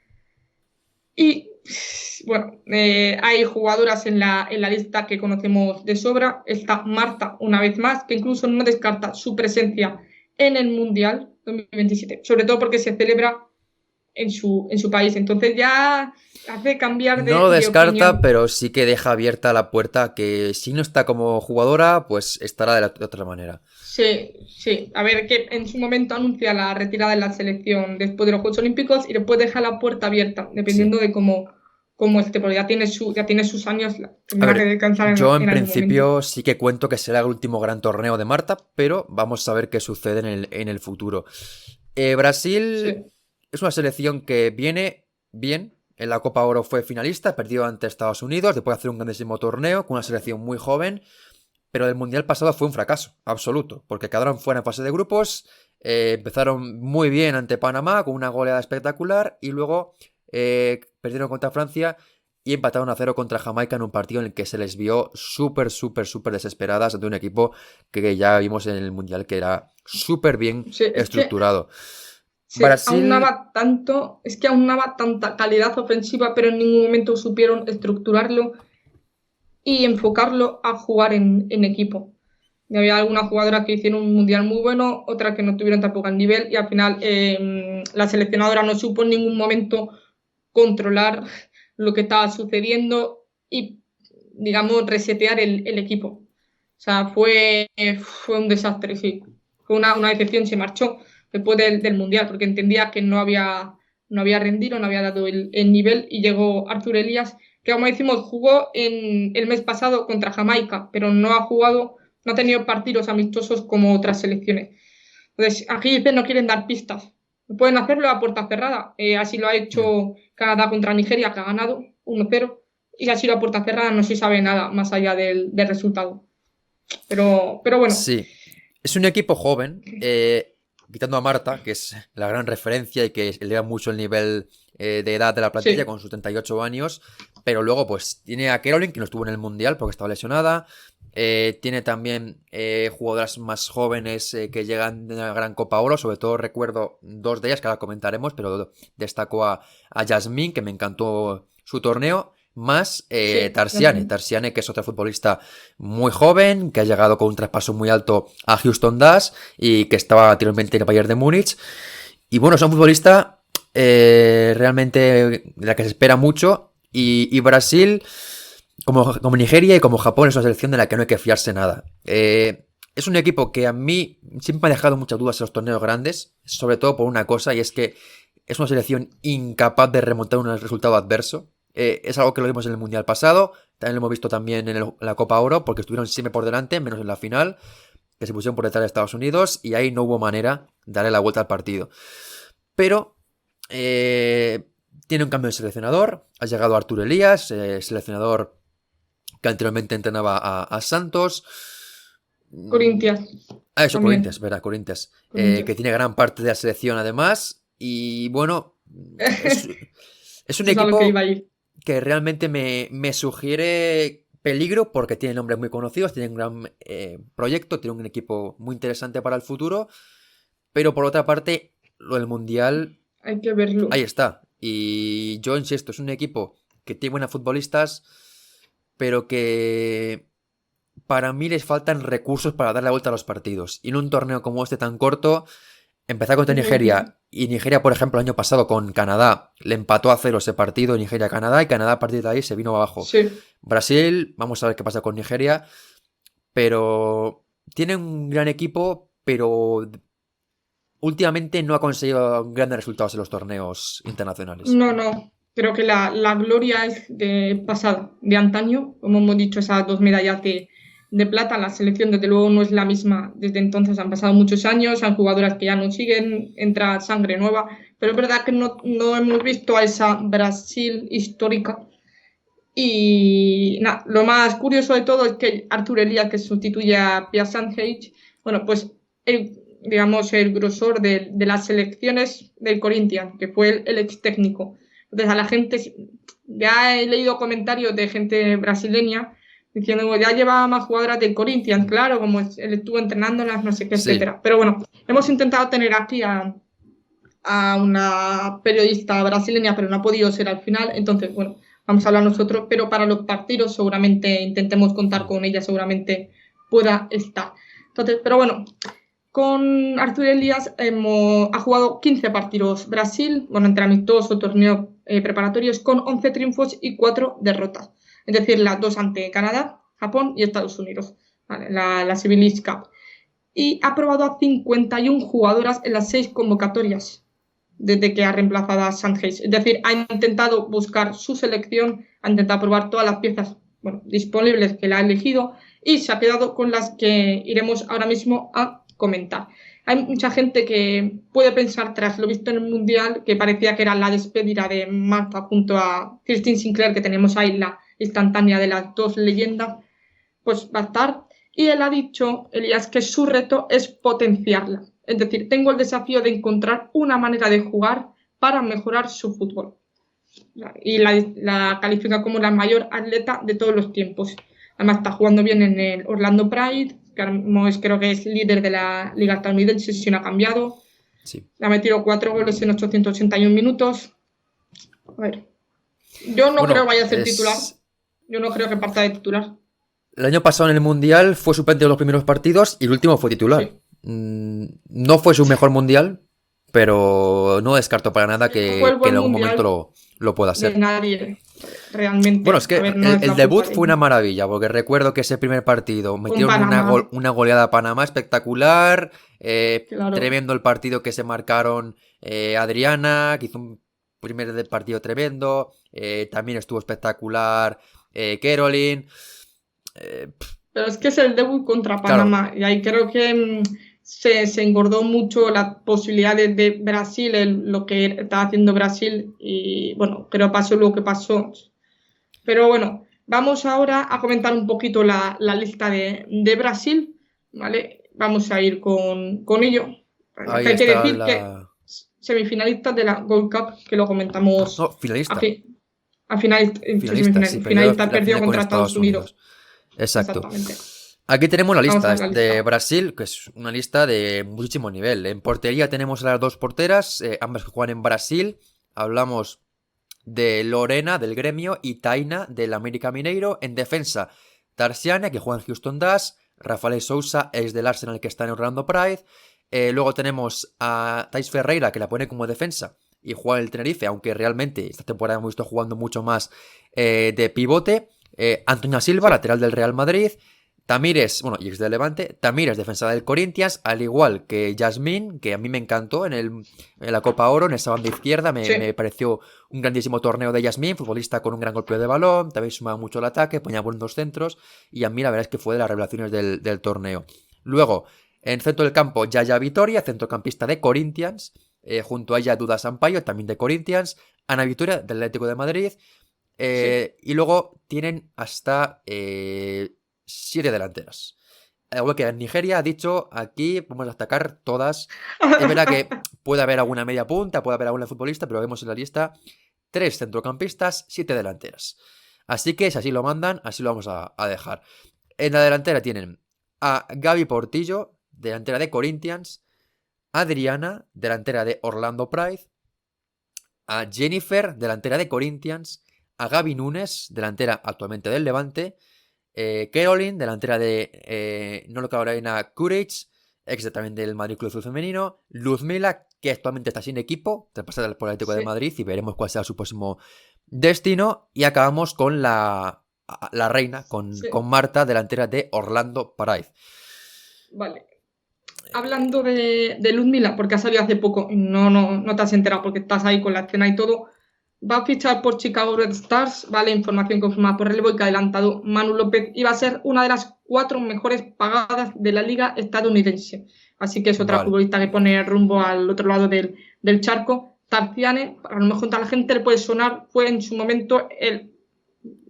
Y bueno, hay jugadoras en la lista que conocemos de sobra. Está Marta, una vez más, que incluso no descarta su presencia en el Mundial 2027, sobre todo porque se celebra en su país. Entonces ya hace cambiar
No lo
de
descarta,
opinión.
pero sí que deja abierta la puerta a que si no está como jugadora, pues estará de otra manera.
Sí, sí. A ver, que en su momento anuncia la retirada de la selección después de los Juegos Olímpicos y después deja la puerta abierta,
Sí.
dependiendo de cómo esté, porque ya tiene sus años,
A
tendrá que
ver,
descansar
yo en
en algún momento.
principio sí que cuento que será el último gran torneo de Marta, pero vamos a ver qué sucede en el futuro. Brasil
Sí,
es una selección que viene bien. En la Copa Oro fue finalista, perdió ante Estados Unidos después de hacer un grandísimo torneo con una selección muy joven, pero el Mundial pasado fue un fracaso absoluto, porque quedaron fuera en fase de grupos, empezaron muy bien ante Panamá con una goleada espectacular y luego perdieron contra Francia y empataron a 0 contra Jamaica en un partido en el que se les vio súper, súper, súper desesperadas ante un equipo que ya vimos en el Mundial que era súper bien
sí, es que
estructurado.
se
Brasil,
aunaba tanto, es que aunaba tanta calidad ofensiva, pero en ningún momento supieron estructurarlo y enfocarlo a jugar en equipo. Y había algunas jugadoras que hicieron un mundial muy bueno, otras que no tuvieron tampoco el nivel, y al final la seleccionadora no supo en ningún momento controlar lo que estaba sucediendo y, digamos, resetear el equipo. O sea, fue un desastre, sí. Fue una decepción, se marchó después del Mundial, porque entendía que no había rendido, no había dado el nivel, y llegó Arthur Elias, que como decimos, jugó el mes pasado contra Jamaica, pero no ha jugado, no ha tenido partidos amistosos como otras selecciones. Entonces, aquí dicen no quieren dar pistas. Pueden hacerlo a puerta cerrada. Así lo ha
ya.
hecho Canadá contra Nigeria, que ha ganado 1-0. Y así lo a puerta cerrada no se sabe nada más allá del resultado. Pero bueno,
Sí, es un equipo joven, quitando a Marta, que es la gran referencia y que eleva mucho el nivel de edad de la plantilla
sí,
con sus 38 años, pero luego pues tiene a Caroline, que no estuvo en el Mundial porque estaba lesionada, tiene también jugadoras más jóvenes que llegan de la Gran Copa Oro, sobre todo recuerdo 2 de ellas que ahora comentaremos, pero destaco a Yasmín, que me encantó su torneo, más
sí, ya
Tarsiane,
sé.
Tarsiane, que es otra futbolista muy joven, que ha llegado con un traspaso muy alto a Houston Dash y que estaba anteriormente en el Bayern de Múnich. Y bueno, es un futbolista realmente de la que se espera mucho. Y Brasil, como Nigeria y como Japón, es una selección de la que no hay que fiarse nada. Es un equipo que a mí siempre me ha dejado muchas dudas en los torneos grandes, sobre todo por una cosa, y es que es una selección incapaz de remontar un resultado adverso. Es algo que lo vimos en el Mundial pasado, también lo hemos visto también en la Copa Oro, porque estuvieron siempre por delante, menos en la final, que se pusieron por detrás de Estados Unidos, y ahí no hubo manera de darle la vuelta al partido. Pero tiene un cambio de seleccionador, ha llegado Arturo Elías, seleccionador que anteriormente entrenaba a Santos.
Corinthians.
Eso, también. Corinthians, ¿verdad? Corinthians. Que tiene gran parte de la selección además. Y bueno, es un equipo que realmente me sugiere peligro porque tiene nombres muy conocidos, tiene un gran proyecto, tiene un equipo muy interesante para el futuro. Pero por otra parte, lo del Mundial...
Hay que verlo.
Ahí está. Y yo insisto, es un equipo que tiene buenos futbolistas, pero que para mí les faltan recursos para dar la vuelta a los partidos. Y en un torneo como este tan corto, empezar contra Nigeria, y Nigeria, por ejemplo, el año pasado con Canadá, le empató a 0 ese partido, Nigeria-Canadá, y Canadá a partir de ahí se vino abajo.
Sí.
Brasil, vamos a ver qué pasa con Nigeria, pero tiene un gran equipo, pero últimamente no ha conseguido grandes resultados en los torneos internacionales.
No. Creo que la gloria es de pasada, de antaño. Como hemos dicho, esas 2 medallas de plata. La selección, desde luego, no es la misma desde entonces. Han pasado muchos años, hay jugadoras que ya no siguen, entra sangre nueva. Pero es verdad que no hemos visto a esa Brasil histórica. Y nada, lo más curioso de todo es que Arturo Elías, que sustituye a Pia Sanjeic, bueno, pues digamos, el grosor de las selecciones del Corinthians, que fue el ex técnico. Entonces a la gente, ya he leído comentarios de gente brasileña diciendo ya llevaba más jugadoras del Corinthians, claro, como él estuvo entrenándolas, no sé qué, sí, etcétera. Pero bueno, hemos intentado tener aquí a una periodista brasileña, pero no ha podido ser al final, entonces, bueno, vamos a hablar nosotros, pero para los partidos seguramente intentemos contar con ella, seguramente pueda estar. Entonces, pero bueno, con Arturo Elías ha jugado 15 partidos Brasil, bueno, entre amistosos o torneos preparatorios, con 11 triunfos y 4 derrotas. Es decir, las 2 ante Canadá, Japón y Estados Unidos, ¿vale? La Civilized Cup. Y ha probado a 51 jugadoras en las 6 convocatorias desde que ha reemplazado a Sanjeic. Es decir, ha intentado buscar su selección, ha intentado probar todas las piezas disponibles que la ha elegido y se ha quedado con las que iremos ahora mismo a comentar. Hay mucha gente que puede pensar, tras lo visto en el Mundial, que parecía que era la despedida de Marta junto a Christine Sinclair, que tenemos ahí la instantánea de las 2 leyendas, pues va a estar. Y él ha dicho, Elías, que su reto es potenciarla. Es decir, tengo el desafío de encontrar una manera de jugar para mejorar su fútbol. Y la califica como la mayor atleta de todos los tiempos. Además está jugando bien en el Orlando Pride, que creo que es líder de la liga estadounidense, si no ha cambiado.
Sí.
Le ha metido 4 goles en 881 minutos. A ver. Yo no creo que vaya a ser titular. Yo no creo que parta de titular.
El año pasado en el Mundial fue suplente de los primeros partidos y el último fue titular. Sí. No fue su mejor Mundial, pero no descarto para nada que en algún momento lo pueda hacer.
De nadie, realmente.
Bueno, es que el debut fue una maravilla, porque recuerdo que ese primer partido metieron una goleada a Panamá espectacular. Claro. Tremendo el partido que se marcaron Adriana, que hizo un primer partido tremendo. También estuvo espectacular Caroline.
Pero es que es el debut contra Panamá, claro. Y ahí creo que se engordó mucho las posibilidades de Brasil, lo que estaba haciendo Brasil, y bueno, creo que pasó lo que pasó. Pero bueno, vamos ahora a comentar un poquito la lista de Brasil, ¿vale? Vamos a ir con ello.
Ahí
hay que decir
la...
que semifinalistas de la Gold Cup, que lo comentamos.
No, finalista.
Finalista perdió contra Estados Unidos.
Exacto. Aquí tenemos la lista de Brasil, que es una lista de muchísimo nivel. En portería tenemos a las 2 porteras, ambas que juegan en Brasil. Hablamos de Lorena, del Gremio, y Taina, del América Mineiro. En defensa, Tarsiana, que juega en Houston Dash. Rafael Sousa, ex del Arsenal, que está en Orlando Pride. Luego tenemos a Thais Ferreira, que la pone como defensa y juega en el Tenerife, aunque realmente esta temporada hemos visto jugando mucho más de pivote. Antonia Silva, lateral del Real Madrid. Tamires, bueno, y ex del Levante, Tamires, defensa del Corinthians, al igual que Yasmín, que a mí me encantó en la Copa Oro, en esa banda izquierda, me
Sí.
pareció un grandísimo torneo de Yasmín, futbolista con un gran golpeo de balón, también sumaba mucho el ataque, ponía buenos centros, y a mí la verdad es que fue de las revelaciones del torneo. Luego, en centro del campo, Yaya Vitoria, centrocampista de Corinthians, junto a ella Duda Sampaio, también de Corinthians, Ana Vitoria, del Atlético de Madrid,
Sí.
y luego tienen hasta 7 delanteras. Algo que en Nigeria ha dicho, aquí vamos a atacar todas. Es verdad que puede haber alguna media punta, puede haber alguna futbolista, pero vemos en la lista 3 centrocampistas, 7 delanteras. Así que si así lo mandan, así lo vamos a dejar. En la delantera tienen a Gaby Portillo, delantera de Corinthians, Adriana, delantera de Orlando Pride, a Jennifer, delantera de Corinthians, a Gaby Núñez, delantera actualmente del Levante, Caroline, delantera de Nolo Carolina Courage, ex también del Madrid Club de Fútbol Femenino, Luzmila, que actualmente está sin equipo, tras pasar por el Atlético de
Sí.
Madrid, y veremos cuál será su próximo destino. Y acabamos con la reina, con
Sí.
Marta, delantera de Orlando Pride.
Vale. Hablando de Ludmila, porque ha salido hace poco y no te has enterado porque estás ahí con la escena y todo, va a fichar por Chicago Red Stars, vale, información confirmada por relevo y que ha adelantado Manu López, y va a ser una de las 4 mejores pagadas de la liga estadounidense. Así que es otra
Vale.
futbolista que pone rumbo al otro lado del charco. Tarciane, a lo mejor a la gente le puede sonar, fue en su momento el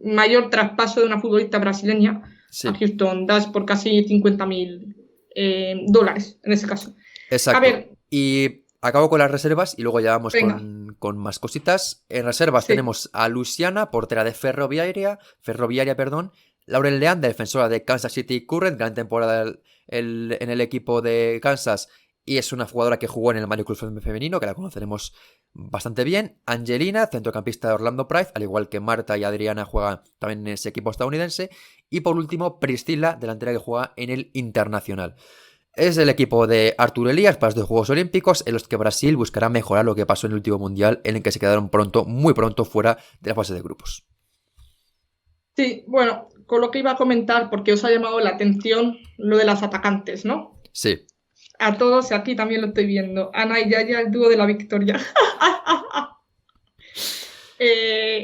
mayor traspaso de una futbolista brasileña a
Sí,
Houston Dash por casi 50.000 dólares en ese caso. A
exacto.
ver,
Y acabo con las reservas y luego ya vamos
venga,
con más cositas. En reservas
sí,
tenemos a Luciana, portera de Ferroviaria, perdón. Laurel Leán, defensora de Kansas City Current, gran temporada en el equipo de Kansas. Y es una jugadora que jugó en el Mario Club Femenino, que la conoceremos bastante bien. Angelina, centrocampista de Orlando Pride, al igual que Marta y Adriana juegan también en ese equipo estadounidense. Y por último, Priscila, delantera que juega en el Internacional. Es el equipo de Artur Elias para los Juegos Olímpicos, en los que Brasil buscará mejorar lo que pasó en el último mundial, en el que se quedaron muy pronto fuera de la fase de grupos.
sí, bueno, con lo que iba a comentar, porque os ha llamado la atención lo de las atacantes, ¿no?
Sí,
A todos, y aquí también lo estoy viendo. Ana y Yaya, el dúo de la victoria.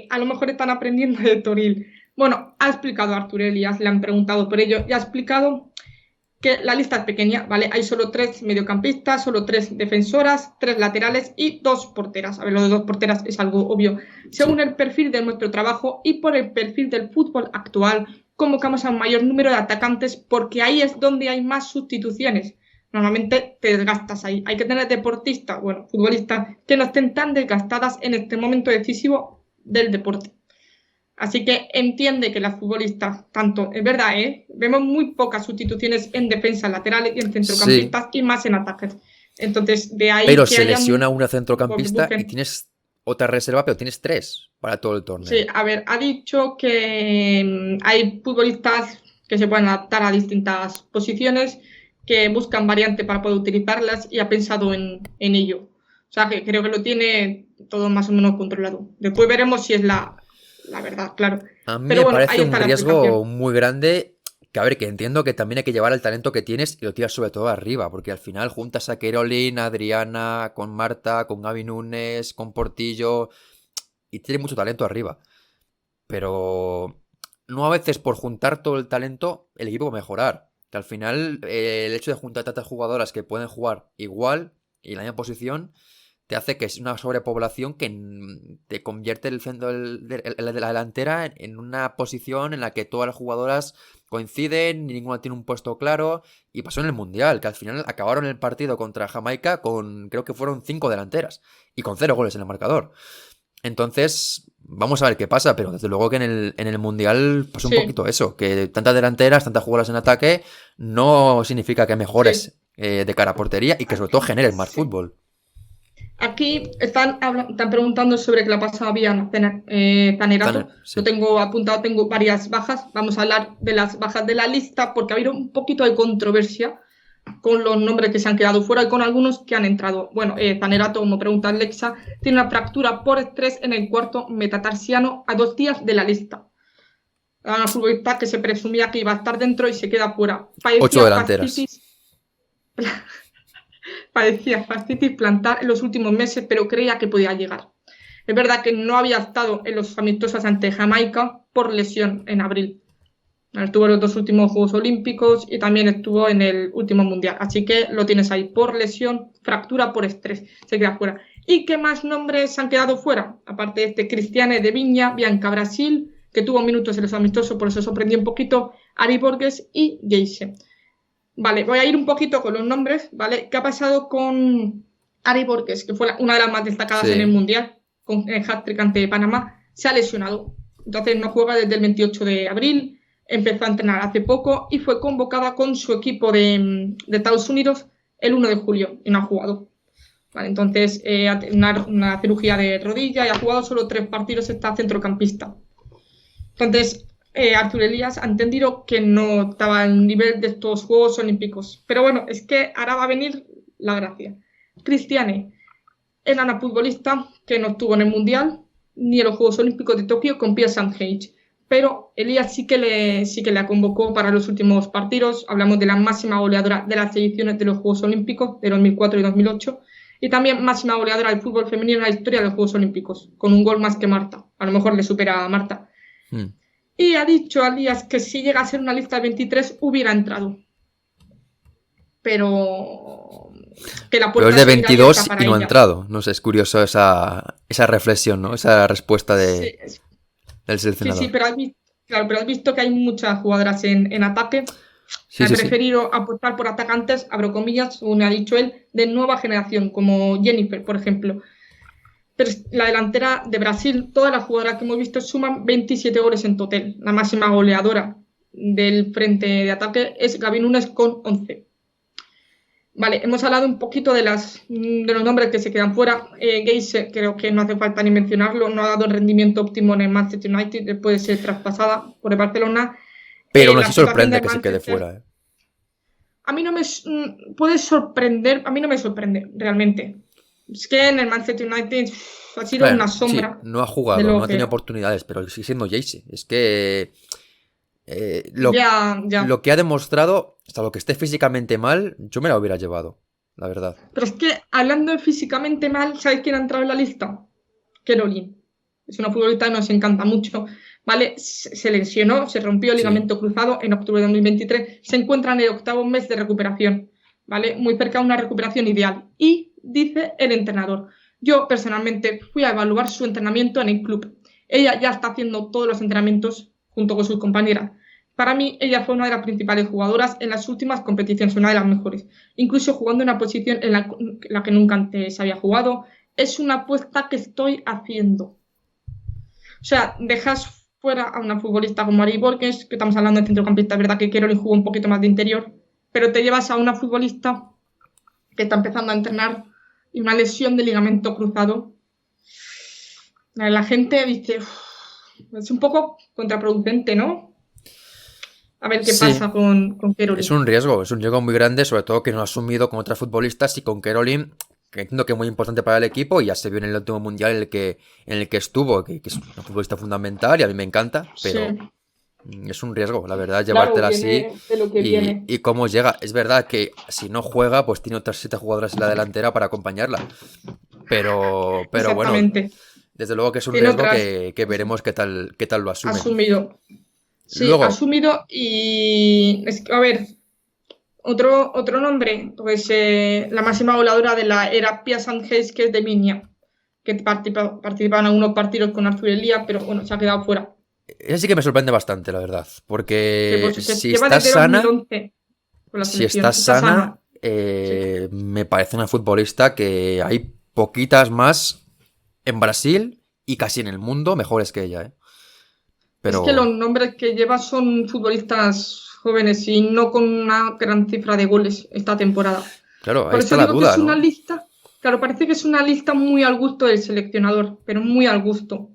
A lo mejor están aprendiendo de Toril. Bueno, ha explicado Artur Elias, le han preguntado por ello, y ha explicado que la lista es pequeña, ¿vale? Hay solo 3 mediocampistas, solo 3 defensoras, 3 laterales y 2 porteras. A ver, lo de 2 porteras es algo obvio.
sí.
Según el perfil de nuestro trabajo y por el perfil del fútbol actual, convocamos a un mayor número de atacantes porque ahí es donde hay más sustituciones. Normalmente te desgastas ahí. Hay que tener deportistas, bueno, futbolistas, que no estén tan desgastadas en este momento decisivo del deporte. Así que entiende que las futbolistas, tanto, es verdad, vemos muy pocas sustituciones en defensas laterales y en
Sí,
centrocampistas y más en ataques. Entonces, de ahí
pero
que
se lesiona
hayan,
una
pues,
centrocampista y
busquen.
tienes otra reserva, pero tienes 3 para todo el
Sí,
torneo.
a ver, ha dicho que hay futbolistas que se pueden adaptar a distintas posiciones, que buscan variantes para poder utilizarlas y ha pensado en ello. O sea, que creo que lo tiene todo más o menos controlado. Después veremos si es la verdad, claro.
A mí
Pero
me
bueno,
parece
ahí
un
está la
riesgo
explicación.
muy grande, que a ver, que entiendo que también hay que llevar el talento que tienes y lo tiras sobre todo arriba, porque al final juntas a Caroline, a Adriana, con Marta, con Gaby Núñez, con Portillo, y tiene mucho talento arriba. Pero no a veces por juntar todo el talento el equipo va a mejorar. Que al final el hecho de juntar tantas jugadoras que pueden jugar igual y en la misma posición te hace que es una sobrepoblación que te convierte el centro de la delantera en una posición en la que todas las jugadoras coinciden, ninguna tiene un puesto claro. Y pasó en el Mundial, que al final acabaron el partido contra Jamaica con, creo que fueron 5 delanteras y con 0 goles en el marcador. Entonces, vamos a ver qué pasa, pero desde luego que en el Mundial pasó un
Sí,
poquito eso, que tantas delanteras, tantas jugadoras en ataque, no significa que
sí.
mejores de cara a portería y que sobre todo generes más
Sí.
fútbol.
Aquí están preguntando sobre qué le ha pasado a Viana Zanerato. Lo
Sí,
tengo apuntado, tengo varias bajas. Vamos a hablar de las bajas de la lista porque ha habido un poquito de controversia con los nombres que se han quedado fuera y con algunos que han entrado. Bueno, Zanerato, como pregunta Alexa, tiene una fractura por estrés en el cuarto metatarsiano a 2 días de la lista. Era una futbolista que se presumía que iba a estar dentro y se queda fuera.
8 delanteras.
Padecía fascitis plantar en los últimos meses, pero creía que podía llegar. Es verdad que no había estado en los amistosos ante Jamaica por lesión en abril. Estuvo en los 2 últimos Juegos Olímpicos y también estuvo en el último Mundial. Así que lo tienes ahí, por lesión, fractura por estrés, se queda fuera. ¿Y qué más nombres han quedado fuera? Aparte de este, Cristiane de Viña, Bianca Brasil, que tuvo minutos en los amistosos, por eso sorprendió un poquito, Ari Borges y Geise. Vale, voy a ir un poquito con los nombres, ¿vale? ¿Qué ha pasado con Ari Borges, que fue una de las más destacadas en el Mundial, con el hat-trick ante Panamá? Se ha lesionado, entonces no juega desde el 28 de abril, empezó a entrenar hace poco y fue convocada con su equipo de Estados Unidos el 1 de julio y no ha jugado. Vale, entonces, una cirugía de rodilla y ha jugado solo 3 partidos, está centrocampista. Entonces, Arthur Elias ha entendido que no estaba al nivel de estos Juegos Olímpicos. Pero bueno, es que ahora va a venir la gracia. Cristiane era una futbolista que no estuvo en el Mundial ni en los Juegos Olímpicos de Tokio con Pia Sandhage. Pero Elias sí que la convocó para los últimos partidos. Hablamos de la máxima goleadora de las ediciones de los Juegos Olímpicos de 2004 y 2008. Y también máxima goleadora del fútbol femenino en la historia de los Juegos Olímpicos, con un gol más que Marta. A lo mejor le supera a Marta. Y ha dicho a Elias que si llega a ser una lista de 23 hubiera entrado. Pero que la puerta
es de 22 y no ha
ella.
entrado. No sé, es curioso esa reflexión, ¿no? Esa respuesta del seleccionador.
Sí, pero has visto que hay muchas jugadoras en ataque. He preferido apostar por atacantes, abro comillas, según me ha dicho él, de nueva generación, como Jennifer, por ejemplo. Pero la delantera de Brasil, todas las jugadoras que hemos visto suman 27 goles en total. La máxima goleadora del frente de ataque es Gaby Núñez con 11. Vale, hemos hablado un poquito de los nombres que se quedan fuera. Geise, creo que no hace falta ni mencionarlo, no ha dado el rendimiento óptimo en el Manchester United después de ser traspasada por el Barcelona.
Pero no se sorprende que se quede fuera.
A mí no me puede sorprender, a mí no me sorprende realmente. Es que en el Manchester United ha sido una sombra.
Sí, no ha jugado, no ha tenido oportunidades, pero sigue siendo Geise. Es que lo que ha demostrado, hasta lo que esté físicamente mal, yo me la hubiera llevado, la verdad.
Pero es que hablando de físicamente mal, ¿sabes quién ha entrado en la lista? Caroline. Es una futbolista que nos encanta mucho. ¿Vale? Se lesionó, se rompió el ligamento cruzado en octubre de 2023. Se encuentra en el 8º mes de recuperación. ¿Vale? Muy cerca de una recuperación ideal. Y dice el entrenador: yo personalmente fui a evaluar su entrenamiento en el club. Ella ya está haciendo todos los entrenamientos junto con sus compañeras. Para mí, ella fue una de las principales jugadoras en las últimas competiciones, una de las mejores. Incluso jugando en una posición en la que nunca antes había jugado. Es una apuesta que estoy haciendo. O sea, dejas fuera a una futbolista como Ari Borges, que estamos hablando de centrocampista, es verdad que Caroline jugó un poquito más de interior, pero te llevas a una futbolista que está empezando a entrenar y una lesión de ligamento cruzado. La gente dice, es un poco contraproducente, ¿no? A ver qué pasa con Caroline.
Es un riesgo muy grande, sobre todo que no ha asumido con otras futbolistas y con Caroline, que entiendo que es muy importante para el equipo y ya se vio en el último mundial en el que estuvo, que es una futbolista fundamental y a mí me encanta, pero es un riesgo, la verdad, llevártela así y cómo llega. Es verdad que si no juega, pues tiene otras 7 jugadoras en la delantera para acompañarla, pero bueno, desde luego que es un riesgo que veremos qué tal lo asume.
Asumido. Sí, luego, asumido y... Es que, a ver... Otro nombre, pues la máxima goleadora de la era Pia Sandhage, que es de Viña, que participa en algunos partidos con Arthur Elias, pero bueno, se ha quedado fuera.
Esa sí que me sorprende bastante, la verdad, porque si está sana, me parece una futbolista que hay poquitas más en Brasil y casi en el mundo mejores que ella, Pero...
Es que los nombres que lleva son futbolistas jóvenes y no con una gran cifra de goles esta temporada.
Claro, ahí está la duda,
que es una lista, claro, parece que es una lista muy al gusto del seleccionador, pero muy al gusto.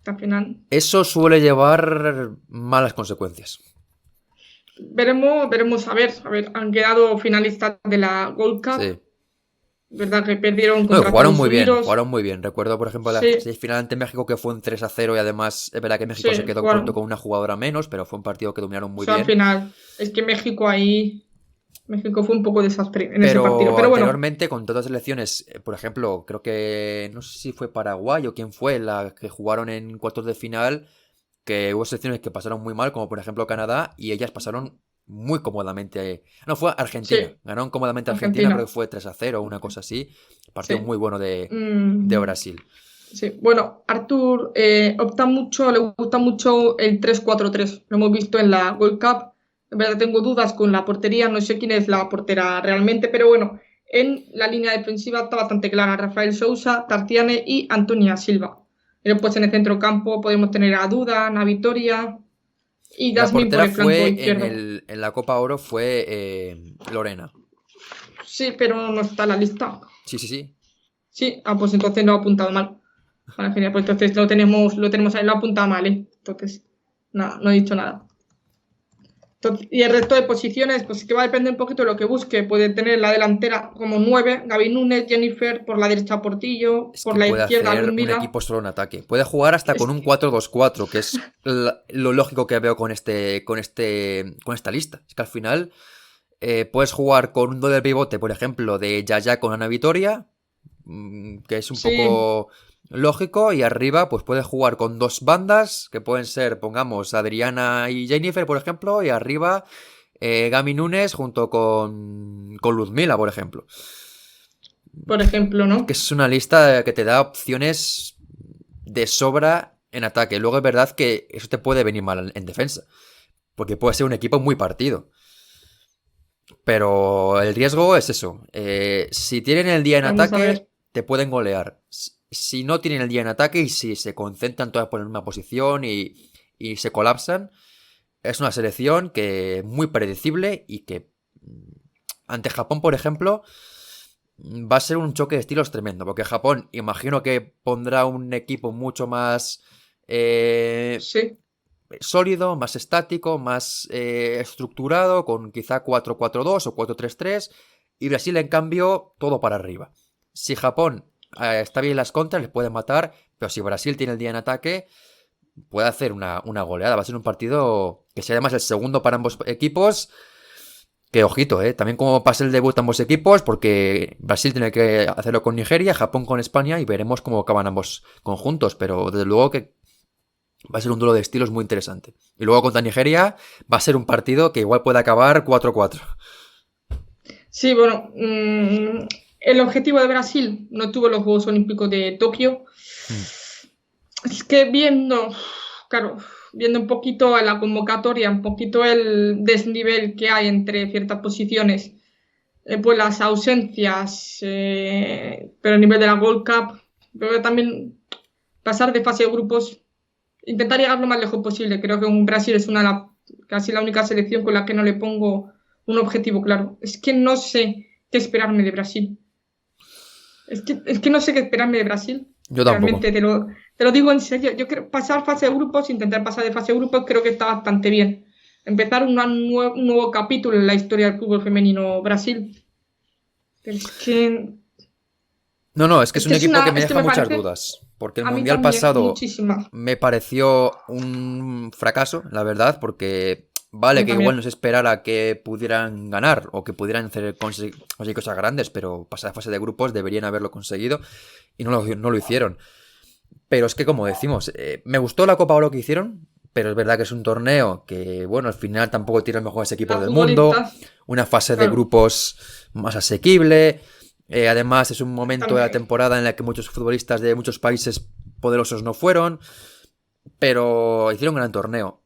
Al final.
Eso suele llevar malas consecuencias.
Veremos, a ver, han quedado finalistas de la Gold Cup. Sí. ¿Verdad? Que perdieron
No,
contra Estados Unidos.
jugaron muy bien. Recuerdo, por ejemplo, la
Sí,
semifinal ante México que fue un 3-0 y además es verdad que México se
sí,
quedó pronto con
jugaron.
una jugadora menos, pero fue un partido que dominaron muy
Eso al
bien.
final. Es que México ahí. México fue un poco desastre en ese partido.
Pero
Pero bueno,
anteriormente, con todas las selecciones, por ejemplo, creo que no sé si fue Paraguay o quién fue la que jugaron en cuartos de final, que hubo selecciones que pasaron muy mal, como por ejemplo Canadá, y ellas pasaron muy cómodamente. No, fue Argentina.
sí,
Ganaron cómodamente Argentina, creo que
Argentina.
fue 3-0 o una cosa así. Partido
Sí.
muy bueno de
Mm,
Brasil.
sí. Bueno, Artur opta mucho, le gusta mucho el 3-4-3. Lo hemos visto en la World Cup. En verdad tengo dudas con la portería, no sé quién es la portera realmente, pero bueno, en la línea defensiva está bastante clara. Rafael Sousa, Tartiane y Antonia Silva. Y después en el centro campo podemos tener a Duda, Ana Vitoria y
La
Dasmin por
portera
el flanco
fue
izquierdo.
en la Copa Oro fue Lorena.
Sí, pero no está en la lista.
Sí, sí, sí.
Sí, pues entonces lo he apuntado mal. Vale, genial, pues entonces lo tenemos ahí, lo he apuntado mal, ¿eh? Entonces, nada, no he dicho nada. Y el resto de posiciones, pues que va a depender un poquito de lo que busque. Puede tener la delantera como 9 Gaby Núñez, Jennifer, por la derecha Portillo,
Es
por
que
la
puede
izquierda
hacer un
Ludmila.
equipo solo en ataque. Puede jugar hasta
Es
con un
que,
4-2-4, que es lo lógico que veo con esta lista. Es que al final puedes jugar con un doble pivote, por ejemplo, de Yaya con Ana Vitoria, que es un
sí,
poco lógico, y arriba pues puedes jugar con dos bandas, que pueden ser, pongamos, Adriana y Jennifer, por ejemplo, y arriba Gami Nunes junto con Ludmila, por ejemplo.
por ejemplo,
Que
¿no?
es una lista que te da opciones de sobra en ataque. Luego es verdad que eso te puede venir mal en defensa, porque puede ser un equipo muy partido. Pero el riesgo es eso. Si tienen el día en
Vamos a
ataque,
ver.
te pueden golear. Si no tienen el día en ataque y si se concentran todas por la misma posición y se colapsan, es una selección que es muy predecible y que ante Japón, por ejemplo, va a ser un choque de estilos tremendo, porque Japón imagino que pondrá un equipo mucho más
Sí,
sólido, más estático, más estructurado, con quizá 4-4-2 o 4-3-3, y Brasil en cambio todo para arriba. Si Japón está bien en las contras, les puede matar, pero si Brasil tiene el día en ataque, puede hacer una goleada. Va a ser un partido que sea además el segundo para ambos equipos. Que ojito, también como pase el debut ambos equipos, porque Brasil tiene que hacerlo con Nigeria, Japón con España y veremos cómo acaban ambos conjuntos, pero desde luego que va a ser un duelo de estilos muy interesante. Y luego contra Nigeria va a ser un partido que igual puede acabar 4-4.
sí, bueno, el objetivo de Brasil no tuvo los Juegos Olímpicos de Tokio.
Mm.
Es que viendo, claro, viendo un poquito la convocatoria, un poquito el desnivel que hay entre ciertas posiciones, pues las ausencias, pero a nivel de la World Cup, creo que también pasar de fase de grupos, intentar llegar lo más lejos posible. Creo que un Brasil es casi la única selección con la que no le pongo un objetivo claro. Es que no sé qué esperarme de Brasil. Es que no sé qué esperarme de Brasil.
Yo tampoco.
Realmente te lo digo en serio. Yo creo pasar fase de grupos, intentar pasar de fase de grupos, creo que está bastante bien. Empezar un nuevo capítulo en la historia del fútbol femenino Brasil. Pero
No, no, es que es un equipo que me
es que
deja
me
muchas
parece,
dudas. Porque el
a mí
Mundial
también,
pasado
muchísima.
me pareció un fracaso, la verdad, porque
A
vale
mí
que igual no
también.
se esperara que pudieran ganar o que pudieran conseguir cosas grandes, pero pasar a fase de grupos deberían haberlo conseguido y no lo hicieron. Pero es que, como decimos, me gustó la Copa Oro que hicieron, pero es verdad que es un torneo que, bueno, al final tampoco tiene los mejores equipos
Las
del mundo,
futbolistas,
una fase de
claro,
grupos más asequible, además es un momento de la
también.
temporada en el que muchos futbolistas de muchos países poderosos no fueron, pero hicieron un gran torneo.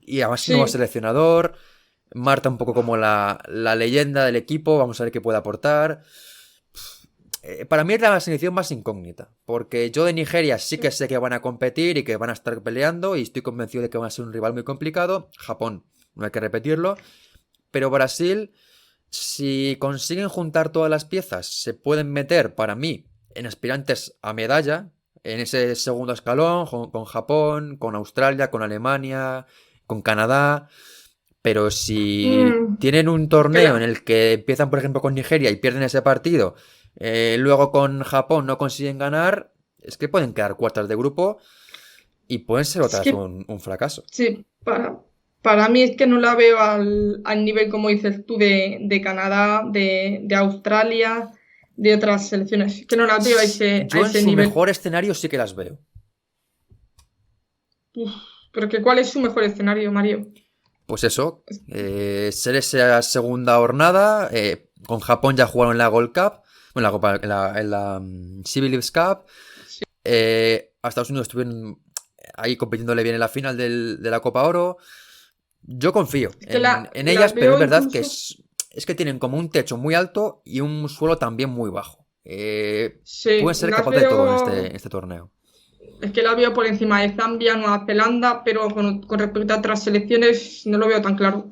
Y además nuevo
Sí,
seleccionador, Marta un poco como la leyenda del equipo, vamos a ver qué puede aportar. Para mí es la selección más incógnita, porque yo de Nigeria sí que
sí.
sé que van a competir y que van a estar peleando y estoy convencido de que van a ser un rival muy complicado. Japón, no hay que repetirlo, pero Brasil, si consiguen juntar todas las piezas, se pueden meter para mí en aspirantes a medalla, en ese segundo escalón, con Japón, con Australia, con Alemania, con Canadá. Pero si
Mm,
tienen un torneo en
cla-
el que empiezan, por ejemplo, con Nigeria y pierden ese partido, luego con Japón no consiguen ganar, es que pueden quedar cuartas de grupo y pueden ser
es
otra vez
que
un fracaso.
sí, para mí es que no la veo al nivel, como dices tú, de Canadá, de Australia, de otras selecciones. Que no las veo a
Yo en
ese
su
nivel.
mejor escenario sí que las veo.
Uf, porque ¿cuál es su mejor escenario, Mario?
Pues eso, ser esa segunda jornada, con Japón ya jugaron en la Gold Cup, bueno, en la Civilians Cup,
Sí,
a Estados Unidos estuvieron ahí compitiéndole bien en la final de la Copa Oro. Yo confío
es que
en ellas,
las
pero es
veo
verdad que
incluso.
es que tienen como un techo muy alto y un suelo también muy bajo. Pueden
Sí,
ser
las
capaces de todo en
veo.
este torneo.
Es que las veo por encima de Zambia, Nueva Zelanda, pero con respecto a otras selecciones no lo veo tan claro.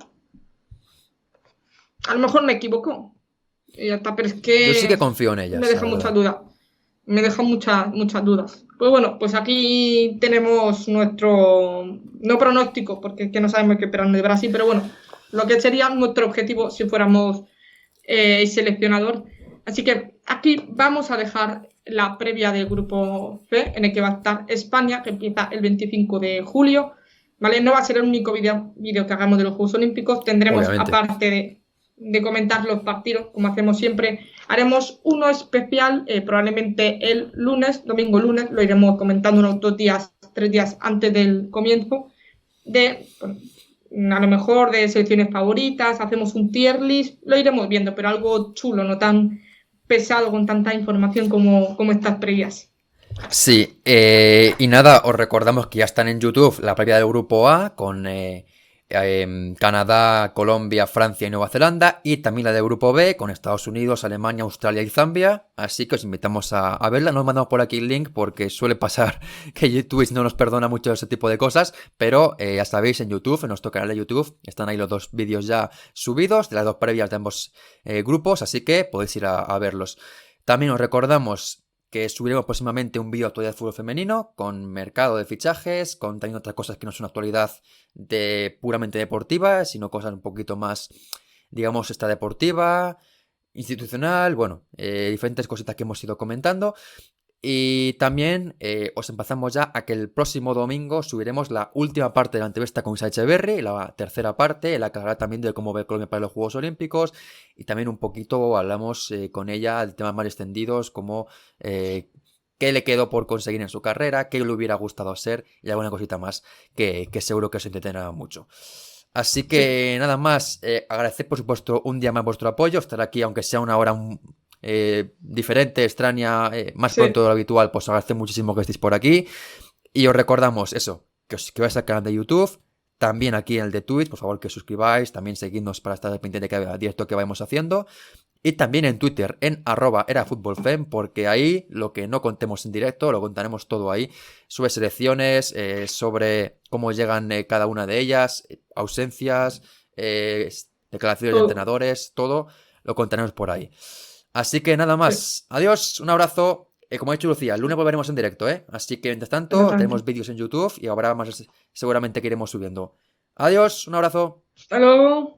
A lo mejor me equivoco. Y ya está, pero es
Yo sí
que
que confío en
me
ellas, la
deja muchas
verdad.
dudas. Me deja muchas dudas. Pues bueno, pues aquí tenemos nuestro, no pronóstico, porque es que no sabemos qué esperar de Brasil, pero bueno, lo que sería nuestro objetivo si fuéramos seleccionador. Así que aquí vamos a dejar la previa del grupo C, en el que va a estar España, que empieza el 25 de julio. ¿Vale? No va a ser el único vídeo que hagamos de los Juegos Olímpicos. Tendremos,
Obviamente.
aparte de comentar los partidos, como hacemos siempre, haremos uno especial, probablemente el lunes, domingo lunes, lo iremos comentando unos 2 días, 3 días antes del comienzo, de bueno, a lo mejor de selecciones favoritas, hacemos un tier list, lo iremos viendo, pero algo chulo, no tan pesado con tanta información como estas previas.
Sí, y nada, os recordamos que ya están en YouTube la previa del grupo A con Canadá, Colombia, Francia y Nueva Zelanda y también la del grupo B con Estados Unidos, Alemania, Australia y Zambia. Así que os invitamos a verla. No os mandamos por aquí el link porque suele pasar que YouTube no nos perdona mucho ese tipo de cosas, pero ya sabéis, en YouTube, en nuestro canal de YouTube, están ahí los dos vídeos ya subidos de las dos previas de ambos grupos, así que podéis ir a verlos. También os recordamos que subiremos próximamente un vídeo de actualidad de fútbol femenino con mercado de fichajes, con también otras cosas que no son actualidad de puramente deportiva, sino cosas un poquito más, digamos, deportiva, institucional, bueno, diferentes cositas que hemos ido comentando. Y también os empezamos ya a que el próximo domingo subiremos la última parte de la entrevista con Isa Echeverry, la tercera parte, en la que hablará también de cómo ve Colombia para los Juegos Olímpicos y también un poquito hablamos con ella de temas más extendidos como eh, qué le quedó por conseguir en su carrera, qué le hubiera gustado ser y alguna cosita más que seguro que os entretenrá mucho. Así
Sí,
que nada más, agradecer por supuesto un día más vuestro apoyo, estar aquí aunque sea una hora diferente, extraña, más pronto
sí,
de lo habitual, pues agradezco muchísimo que estéis por aquí. Y os recordamos eso, que os suscribáis al canal de YouTube, también aquí en el de Twitch, por favor que os suscribáis, también seguidnos para estar pendiente de cada directo que vayamos haciendo. Y también en Twitter, en @erafutbolfem, porque ahí lo que no contemos en directo, lo contaremos todo ahí, sobre selecciones, sobre cómo llegan cada una de ellas, ausencias, declaraciones de
todo.
entrenadores, todo lo contaremos por ahí. Así que nada
Sí,
más. Adiós, un abrazo. Como ha dicho Lucía, el lunes volveremos en directo, ¿eh? Así que mientras tanto, tenemos
exactamente.
vídeos en YouTube y habrá más seguramente que iremos subiendo. Adiós, un abrazo.
Hasta luego.